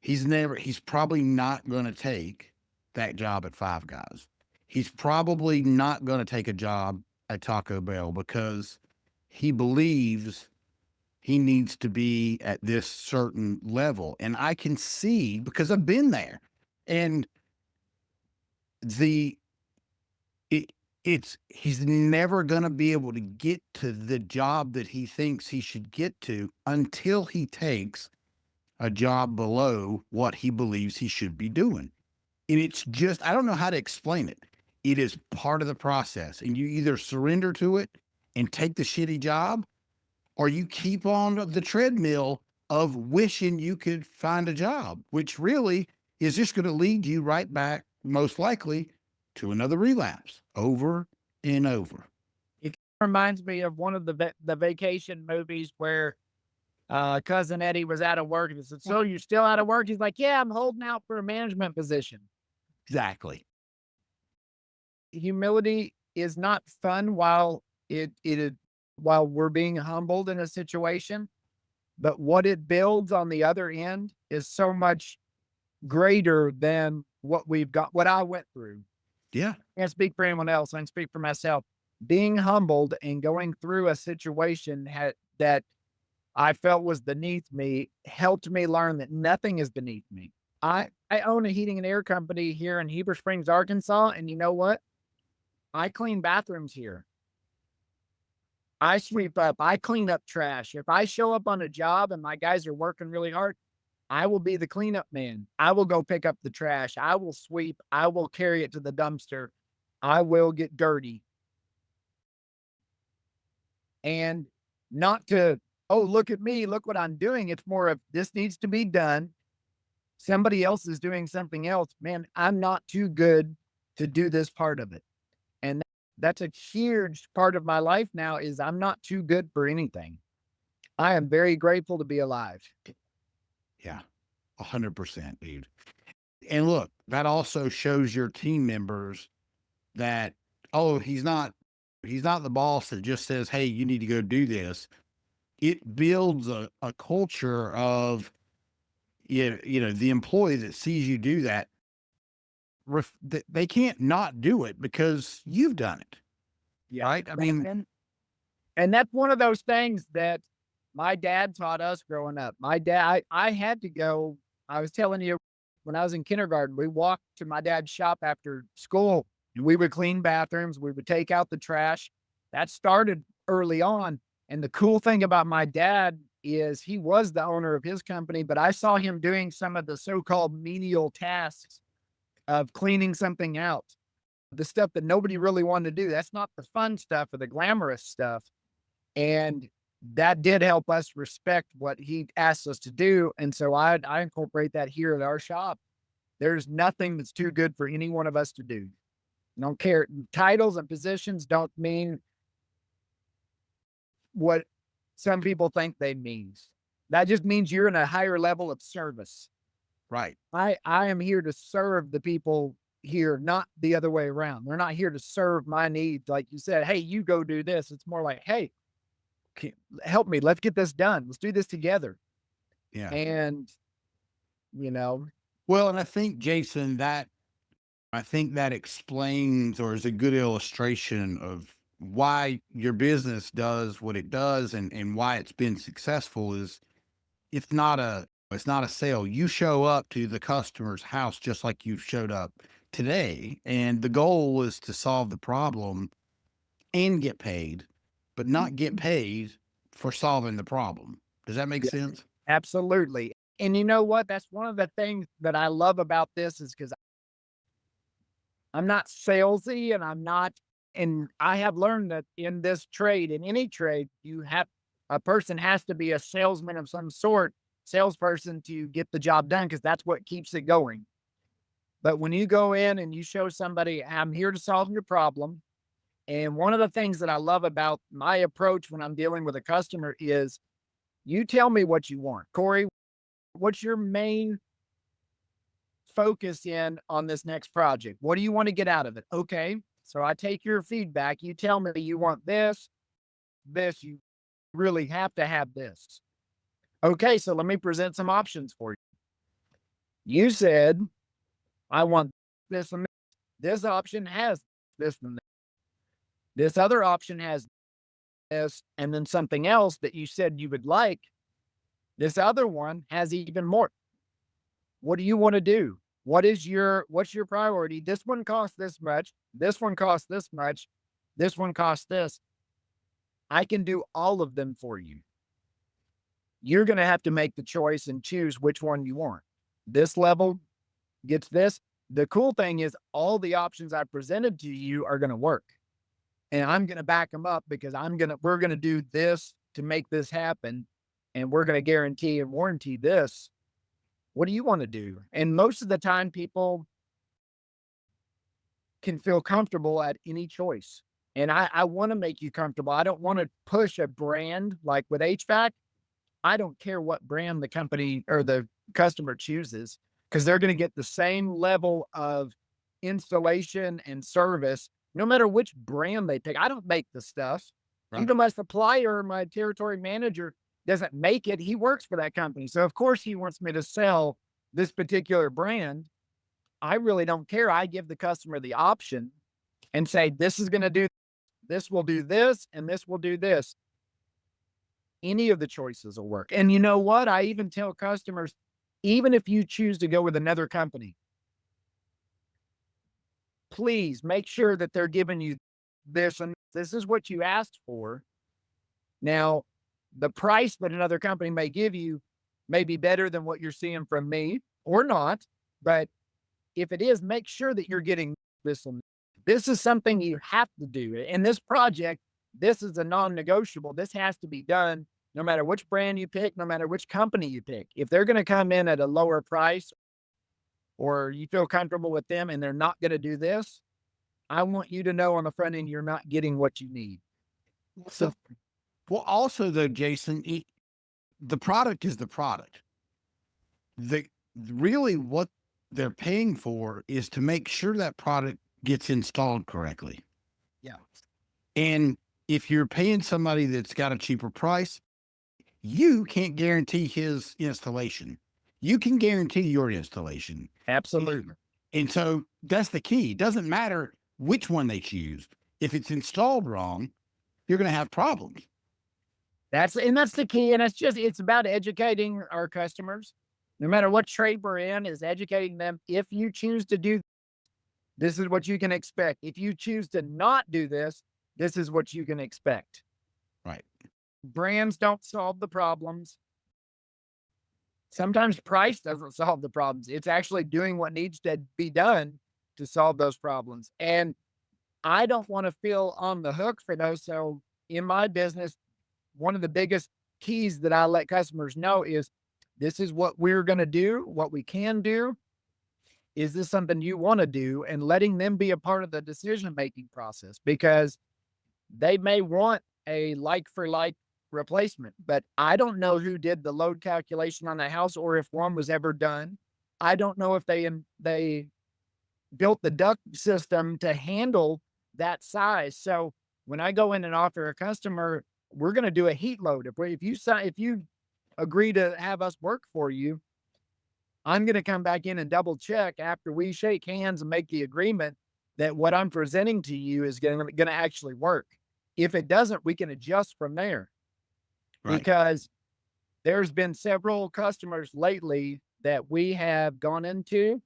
he's probably not going to take that job at Five Guys. He's probably not going to take a job at Taco Bell because he believes he needs to be at this certain level. And I can see because I've been there. And the it it's he's never going to be able to get to the job that he thinks he should get to until he takes a job below what he believes he should be doing. And it's just, I don't know how to explain it. It is part of the process. And you either surrender to it and take the shitty job, or you keep on the treadmill of wishing you could find a job, which really is just going to lead you right back, most likely, to another relapse over and over. It reminds me of one of the vacation movies where cousin Eddie was out of work and he said, "So you're still out of work?" He's like, "Yeah, I'm holding out for a management position." Exactly. Humility is not fun while it while we're being humbled in a situation, but what it builds on the other end is so much greater than what I went through. Yeah. I can't speak for anyone else. I can speak for myself. Being humbled and going through a situation that I felt was beneath me helped me learn that nothing is beneath me. I own a heating and air company here in Heber Springs, Arkansas, and you know what? I clean bathrooms here. I sweep up, I clean up trash. If I show up on a job and my guys are working really hard, I will be the cleanup man. I will go pick up the trash. I will sweep. I will carry it to the dumpster. I will get dirty. And not to, oh, look at me, look what I'm doing. It's more of this needs to be done. Somebody else is doing something else. Man, I'm not too good to do this part of it. And that's a huge part of my life now is I'm not too good for anything. I am very grateful to be alive. Yeah. 100%, dude. And look, that also shows your team members that, oh, he's not the boss that just says, hey, you need to go do this. It builds a culture of, the employee that sees you do that, they can't not do it because you've done it. Yeah. Right. I mean, And that's one of those things that my dad taught us growing up. My dad, I had to go. I was telling you when I was in kindergarten, we walked to my dad's shop after school and we would clean bathrooms. We would take out the trash. That started early on. And the cool thing about my dad is he was the owner of his company, but I saw him doing some of the so-called menial tasks of cleaning something out, the stuff that nobody really wanted to do. That's not the fun stuff or the glamorous stuff. And that did help us respect what he asked us to do. And so I incorporate that here at our shop. There's nothing that's too good for any one of us to do. Don't care. Titles and positions don't mean what some people think they mean. That just means you're in a higher level of service. right. I am here to serve the people here, not the other way around. They're not here to serve my needs. Like you said, hey, you go do this. It's more like, hey, help me. Let's get this done. Let's do this together. Yeah. And, you know, Well, and I think, Jason, that explains or is a good illustration of why your business does what it does and why it's been successful is it's not a sale. You show up to the customer's house just like you showed up today. And the goal is to solve the problem and get paid, but not get paid for solving the problem. Does that make yeah, sense? absolutely. And you know what? That's one of the things that I love about this is because I'm not salesy and and I have learned that in this trade, in any trade, a person has to be a salesman of some sort, salesperson to get the job done because that's what keeps it going. But when you go in and you show somebody, I'm here to solve your problem. And one of the things that I love about my approach when I'm dealing with a customer is you tell me what you want. Corey, what's your main focus in on this next project? What do you want to get out of it? Okay. So I take your feedback. You tell me you want this, you really have to have this. Okay. So let me present some options for you. You said, I want this and this. This option has this and this. This other option has this, and then something else that you said you would like. This other one has even more. What do you want to do? What's your priority? This one costs this much. This one costs this much. This one costs this. I can do all of them for you. You're going to have to make the choice and choose which one you want. This level gets this. The cool thing is all the options I presented to you are going to work. And I'm going to back them up because we're going to do this to make this happen. And we're going to guarantee and warranty this. What do you want to do? And most of the time, people can feel comfortable at any choice. And I want to make you comfortable. I don't want to push a brand like with HVAC. I don't care what brand the company or the customer chooses because they're going to get the same level of installation and service no matter which brand they pick. I don't make the stuff. Right. Even my supplier, my territory manager doesn't make it. He works for that company. So of course he wants me to sell this particular brand. I really don't care. I give the customer the option and say, this is going to do, this will do this, and this will do this. Any of the choices will work. And you know what? I even tell customers, even if you choose to go with another company, please make sure that they're giving you this and this is what you asked for. Now, the price that another company may give you may be better than what you're seeing from me or not. But if it is, make sure that you're getting this one. This is something you have to do. In this project, this is a non-negotiable. This has to be done no matter which brand you pick, no matter which company you pick. If they're going to come in at a lower price or you feel comfortable with them and they're not going to do this, I want you to know on the front end, you're not getting what you need. So, Well, also though, Jason, the product is the product. The really what they're paying for is to make sure that product gets installed correctly. yeah, And if you're paying somebody that's got a cheaper price, you can't guarantee his installation. You can guarantee your installation. absolutely. And so that's the key. It doesn't matter which one they choose. If it's installed wrong, you're going to have problems. That's the key. And it's about educating our customers, no matter what trade we're in, is educating them. If you choose to do this is what you can expect. If you choose to not do this, this is what you can expect. Right. Brands don't solve the problems. Sometimes price doesn't solve the problems. It's actually doing what needs to be done to solve those problems. And I don't want to feel on the hook for those. So in my business, one of the biggest keys that I let customers know is this is what we're going to do, what we can do. Is this something you want to do? And letting them be a part of the decision-making process, because they may want a like for like replacement, but I don't know who did the load calculation on the house or if one was ever done. I don't know if they built the duct system to handle that size. So when I go in and offer a customer, we're going to do a heat load. If you agree to have us work for you, I'm going to come back in and double check after we shake hands and make the agreement that what I'm presenting to you is going to actually work. If it doesn't, we can adjust from there, Right. because there's been several customers lately that we have gone into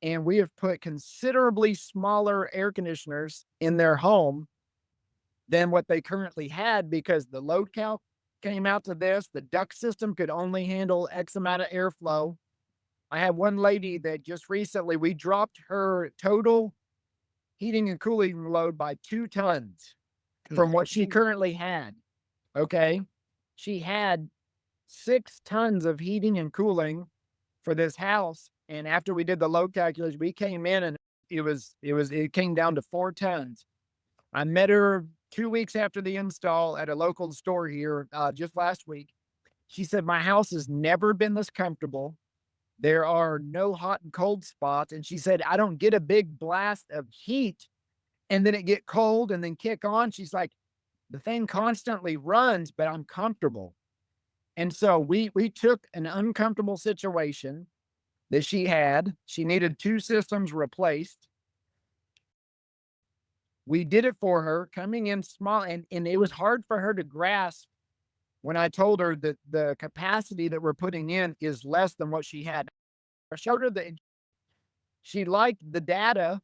and we have put considerably smaller air conditioners in their home than what they currently had, because the load count came out to this. The duct system could only handle X amount of airflow. I had one lady that just recently, we dropped her total heating and cooling load by 2 tons from what she currently had. Okay. She had 6 tons of heating and cooling for this house. And after we did the load calculation, we came in and it came down to 4 tons. I met her 2 weeks after the install at a local store here, just last week. She said, my house has never been this comfortable. There are no hot and cold spots. And she said, I don't get a big blast of heat and then it get cold and then kick on. She's like, the thing constantly runs, but I'm comfortable. And so we took an uncomfortable situation that she had. She needed 2 systems replaced. We did it for her, coming in small, and it was hard for her to grasp when I told her that the capacity that we're putting in is less than what she had. I showed her that she liked the data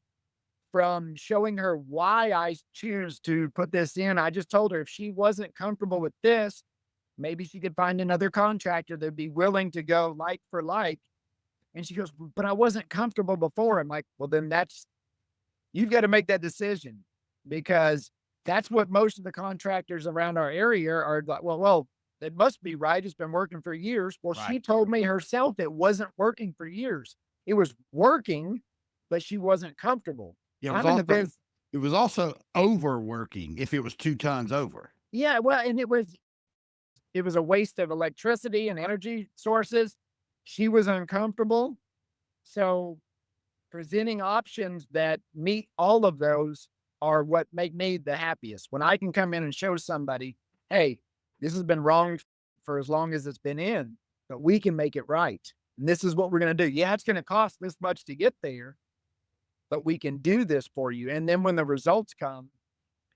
from showing her why I choose to put this in. I just told her if she wasn't comfortable with this, maybe she could find another contractor that'd be willing to go like for like. And she goes, but I wasn't comfortable before. I'm like, well, then you've got to make that decision, because that's what most of the contractors around our area are like, well, it must be right. It's been working for years. Well, she Right. told me herself it wasn't working for years. It was working, but she wasn't comfortable. Yeah, I'm in the business. it was also overworking if it was 2 tons over. Yeah, well, and it was a waste of electricity and energy sources. She was uncomfortable. So presenting options that meet all of those are what make me the happiest. When I can come in and show somebody, hey, this has been wrong for as long as it's been in, but we can make it right. And this is what we're going to do. Yeah, it's going to cost this much to get there, but we can do this for you. And then when the results come,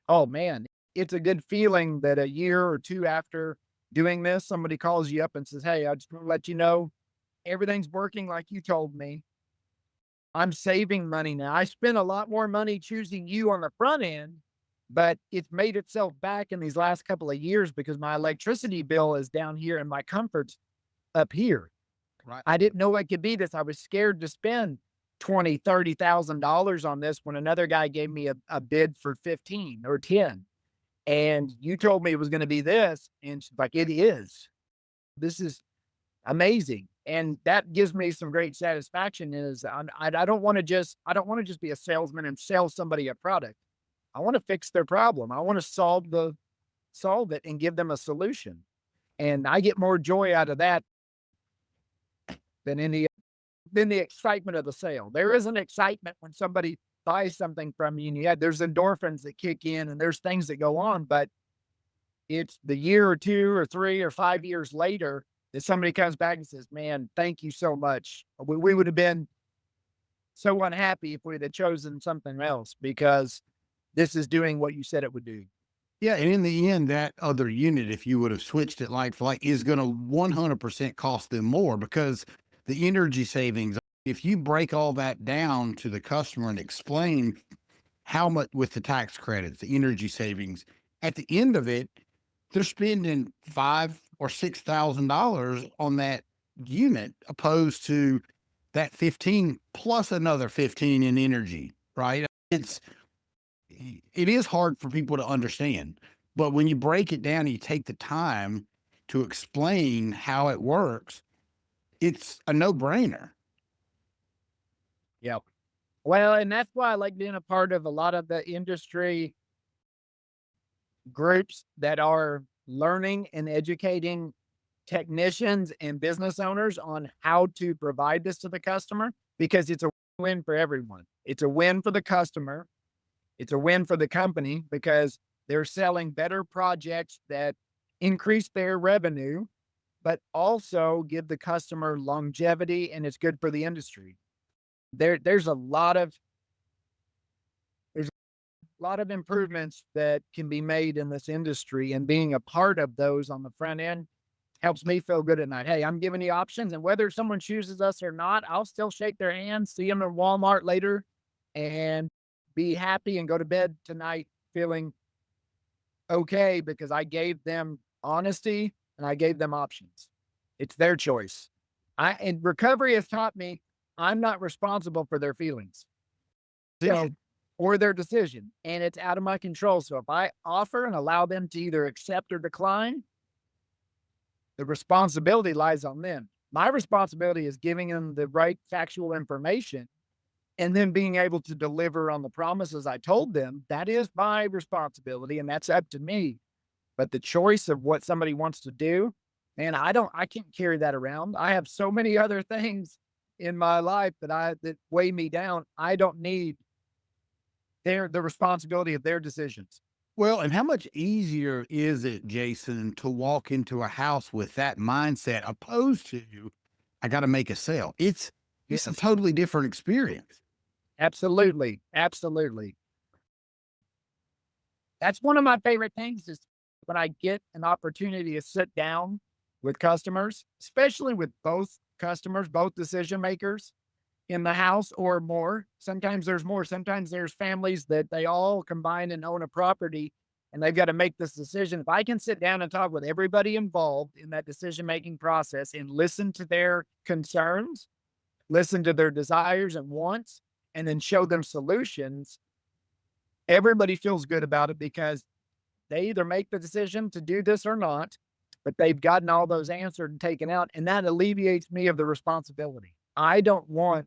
oh man, it's a good feeling that a year or two after doing this, somebody calls you up and says, hey, I just want to let you know everything's working like you told me. I'm saving money now. I spent a lot more money choosing you on the front end, but it's made itself back in these last couple of years because my electricity bill is down here and my comfort's up here. Right. I didn't know it could be this. I was scared to spend 20, $30,000 on this when another guy gave me a bid for 15 or 10. And you told me it was going to be this. And she's like, it is. This is amazing. And that gives me some great satisfaction is I don't want to just be a salesman and sell somebody a product. I want to fix their problem. I want to solve it and give them a solution. And I get more joy out of that than any than the excitement of the sale. There is an excitement when somebody buys something from you and there's endorphins that kick in and there's things that go on, but it's the year or 2 or 3 or 5 years later that somebody comes back and says, "Man, thank you so much. We would have been so unhappy if we'd have chosen something else because this is doing what you said it would do." Yeah, and in the end, that other unit, if you would have switched it like for like, is going to 100% cost them more because the energy savings, if you break all that down to the customer and explain how much with the tax credits, the energy savings, at the end of it, they're spending $5,000 or $6,000 on that unit, opposed to that 15 plus another 15 in energy, right? It is hard for people to understand, but when you break it down and you take the time to explain how it works, it's a no-brainer. Yeah. Well, and that's why I like being a part of a lot of the industry groups that are learning and educating technicians and business owners on how to provide this to the customer because it's a win for everyone. It's a win for the customer. It's a win for the company because they're selling better projects that increase their revenue, but also give the customer longevity and it's good for the industry. There's a lot of improvements that can be made in this industry and being a part of those on the front end helps me feel good at night. Hey, I'm giving you options and whether someone chooses us or not, I'll still shake their hand, see them in Walmart later and be happy and go to bed tonight feeling okay because I gave them honesty and I gave them options. It's their choice. And recovery has taught me I'm not responsible for their feelings. So, or their decision, and it's out of my control. So if I offer and allow them to either accept or decline, the responsibility lies on them. My responsibility is giving them the right factual information and then being able to deliver on the promises I told them. That is my responsibility, and that's up to me. But the choice of what somebody wants to do, man, I can't carry that around. I have so many other things in my life that weigh me down. I don't need the responsibility of their decisions. Well, and how much easier is it, Jason, to walk into a house with that mindset opposed to I got to make a sale? It's a Yes, totally different experience. absolutely, absolutely. That's one of my favorite things is when I get an opportunity to sit down with customers, especially with both customers, both decision makers in the house or more. Sometimes there's more. Sometimes there's families that they all combine and own a property and they've got to make this decision. If I can sit down and talk with everybody involved in that decision making process and listen to their concerns, listen to their desires and wants, and then show them solutions, everybody feels good about it because they either make the decision to do this or not, but they've gotten all those answered and taken out. And that alleviates me of the responsibility. I don't want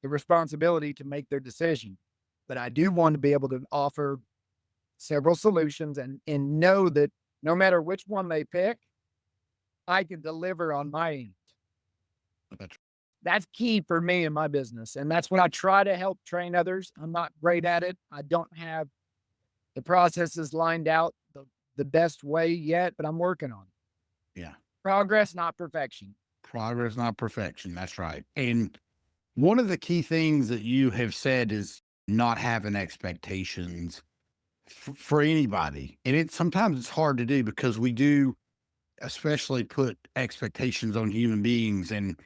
the responsibility to make their decision, but I do want to be able to offer several solutions and know that no matter which one they pick, I can deliver on my end. That's key for me in my business. And that's what I try to help train others. I'm not great at it. I don't have the processes lined out the best way yet, but I'm working on it. Yeah. Progress, not perfection. Progress, not perfection. That's right. And one of the key things that you have said is not having expectations for anybody. And sometimes it's hard to do because we do especially put expectations on human beings. And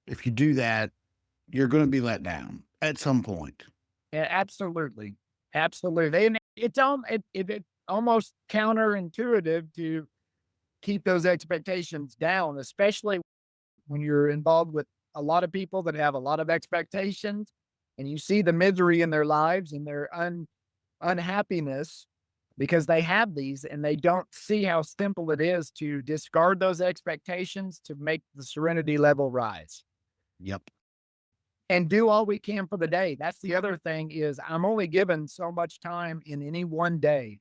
if you do that, you're going to be let down at some point. Yeah, absolutely. Absolutely. And it's almost counterintuitive to keep those expectations down, especially when you're involved with a lot of people that have a lot of expectations and you see the misery in their lives and their unhappiness because they have these and they don't see how simple it is to discard those expectations to make the serenity level rise Yep. and do all we can for the day. That's the other thing is I'm only given so much time in any one day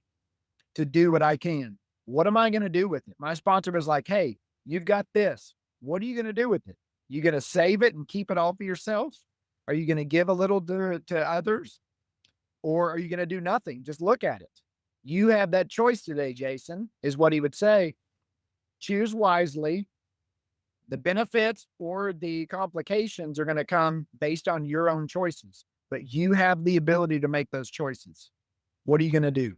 to do what I can. What am I going to do with it? My sponsor was like, "Hey, you've got this. What are you going to do with it? You going to save it and keep it all for yourself? Are you going to give a little to others? Or are you going to do nothing? Just look at it. You have that choice today, Jason," is what he would say. Choose wisely. The benefits or the complications are going to come based on your own choices, but you have the ability to make those choices. What are you going to do?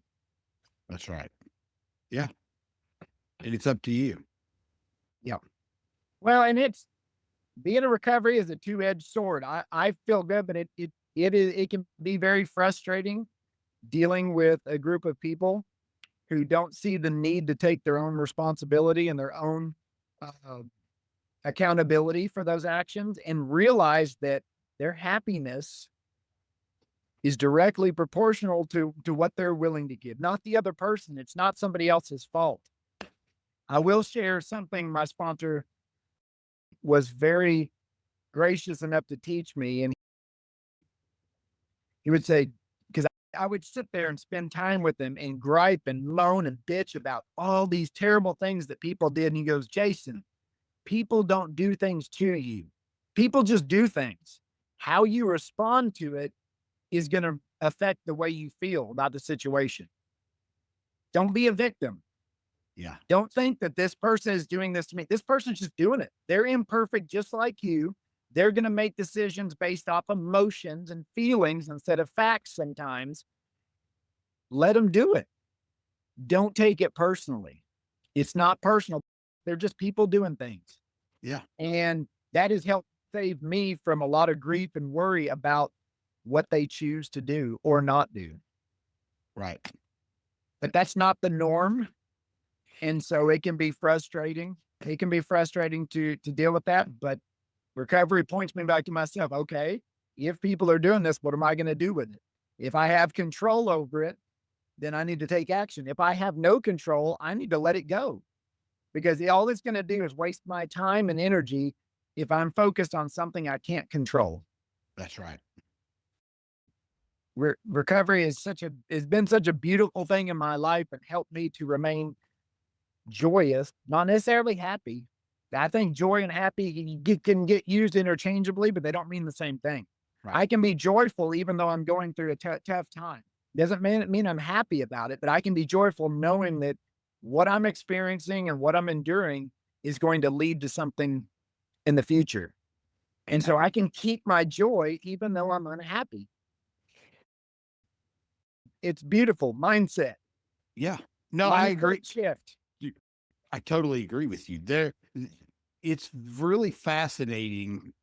That's right. Yeah. And it's up to you. Yeah. Well, and it's being a recovery is a two-edged sword. I feel good, but it can be very frustrating dealing with a group of people who don't see the need to take their own responsibility and their own uh, accountability for those actions and realize that their happiness is directly proportional to what they're willing to give, not the other person. It's not somebody else's fault. I will share something my sponsor was very gracious enough to teach me. And he would say, because I would sit there and spend time with him and gripe and moan and bitch about all these terrible things that people did. And he goes, "Jason, people don't do things to you. People just do things. How you respond to it is going to affect the way you feel about the situation. Don't be a victim. Yeah. Don't think that this person is doing this to me. This person's just doing it. They're imperfect, just like you. They're going to make decisions based off emotions and feelings instead of facts sometimes. Let them do it. Don't take it personally. It's not personal. They're just people doing things." Yeah. And that has helped save me from a lot of grief and worry about what they choose to do or not do. Right. But that's not the norm. And so it can be frustrating. It can be frustrating to deal with that. But recovery points me back to myself. Okay, if people are doing this, what am I going to do with it? If I have control over it, then I need to take action. If I have no control, I need to let it go because all it's going to do is waste my time and energy if I'm focused on something I can't control. That's right. Recovery is has been such a beautiful thing in my life and helped me to remain joyous, not necessarily happy. I think joy and happy can get used interchangeably, but they don't mean the same thing. Right. I can be joyful even though I'm going through a tough time. Doesn't mean I'm happy about it, but I can be joyful knowing that what I'm experiencing and what I'm enduring is going to lead to something in the future. And so I can keep my joy even though I'm unhappy. It's beautiful mindset. Yeah. No, I agree. Mindset shift. I totally agree with you. It's really fascinating,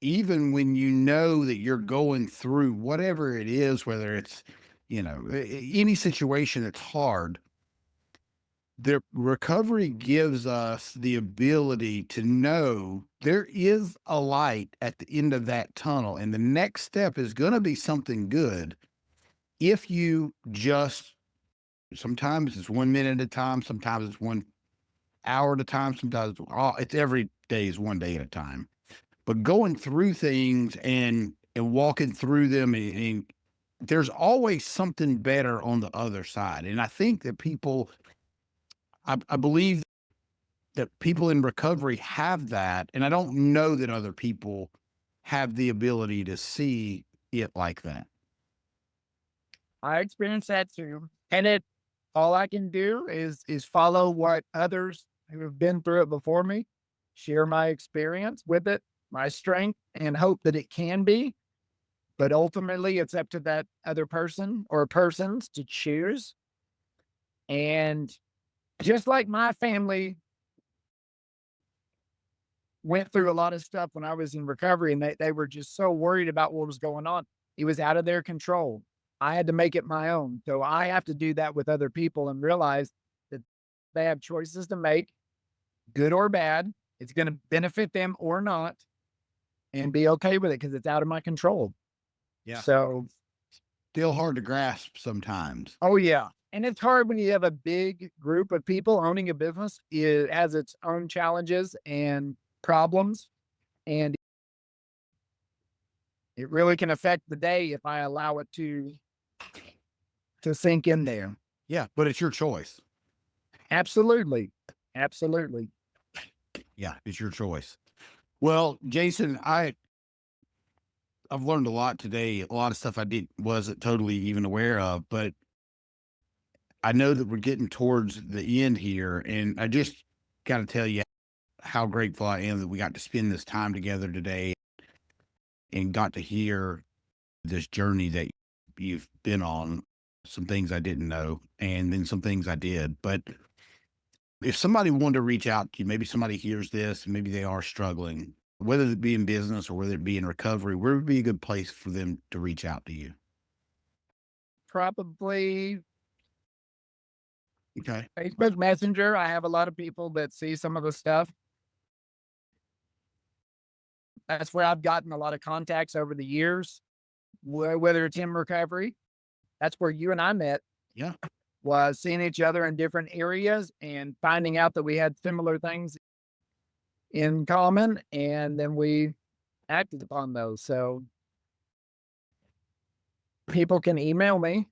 even when you know that you're going through whatever it is, whether it's, any situation that's hard. The recovery gives us the ability to know there is a light at the end of that tunnel, and the next step is going to be something good if you just sometimes it's 1 minute at a time, sometimes it's 1 hour at a time, sometimes it's every day is one day at a time. But going through things and walking through them, and there's always something better on the other side. And I think that I believe that people in recovery have that, and I don't know that other people have the ability to see it like that. I experienced that too. And all I can do is follow what others who have been through it before me, share my experience with it, my strength, and hope that it can be. But ultimately, it's up to that other person or persons to choose. And just like my family went through a lot of stuff when I was in recovery, and they were just so worried about what was going on. It was out of their control. I had to make it my own. So I have to do that with other people and realize that they have choices to make, good or bad. It's going to benefit them or not, and be okay with it because it's out of my control. Yeah. So, Still hard to grasp sometimes. oh yeah. And it's hard when you have a big group of people owning a business. It has its own challenges and problems. And it really can affect the day if I allow it to sink in there. Yeah, but it's your choice. Absolutely. Absolutely. Yeah, it's your choice. Well, Jason, I've learned a lot today. A lot of stuff I wasn't totally even aware of, but I know that we're getting towards the end here, and I just got to tell you how grateful I am that we got to spend this time together today and got to hear this journey that you've been on. Some things I didn't know, and then some things I did. But if somebody wanted to reach out to you, maybe somebody hears this and maybe they are struggling, whether it be in business or whether it be in recovery, where would be a good place for them to reach out to you? Probably Okay. Facebook Messenger. I have a lot of people that see some of the stuff. That's where I've gotten a lot of contacts over the years, whether it's in recovery. That's where you and I met, Yeah. was seeing each other in different areas and finding out that we had similar things in common. And then we acted upon those. So people can email me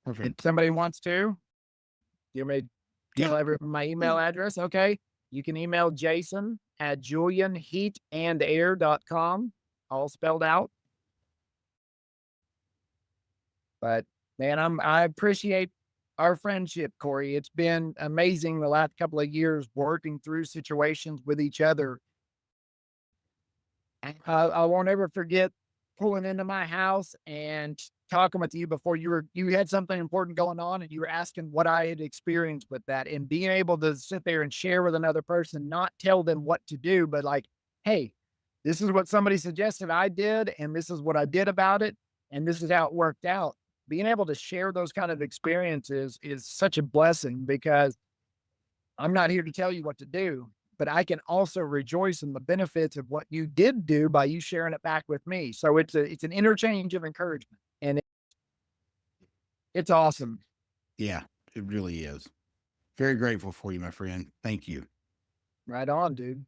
if Perfect. somebody wants to. You may Yeah. tell everyone my email address. Okay. You can email Jason at julianheatandair.com, all spelled out. But man, I appreciate our friendship, Corey. It's been amazing the last couple of years working through situations with each other. I won't ever forget pulling into my house and talking with you before you had something important going on and you were asking what I had experienced with that, and being able to sit there and share with another person, not tell them what to do, but like, hey, this is what somebody suggested I did, and this is what I did about it, and this is how it worked out. Being able to share those kind of experiences is such a blessing because I'm not here to tell you what to do, but I can also rejoice in the benefits of what you did do by you sharing it back with me. So it's an interchange of encouragement, and it's awesome. Yeah, it really is. Very grateful for you, my friend. Thank you. Right on, dude.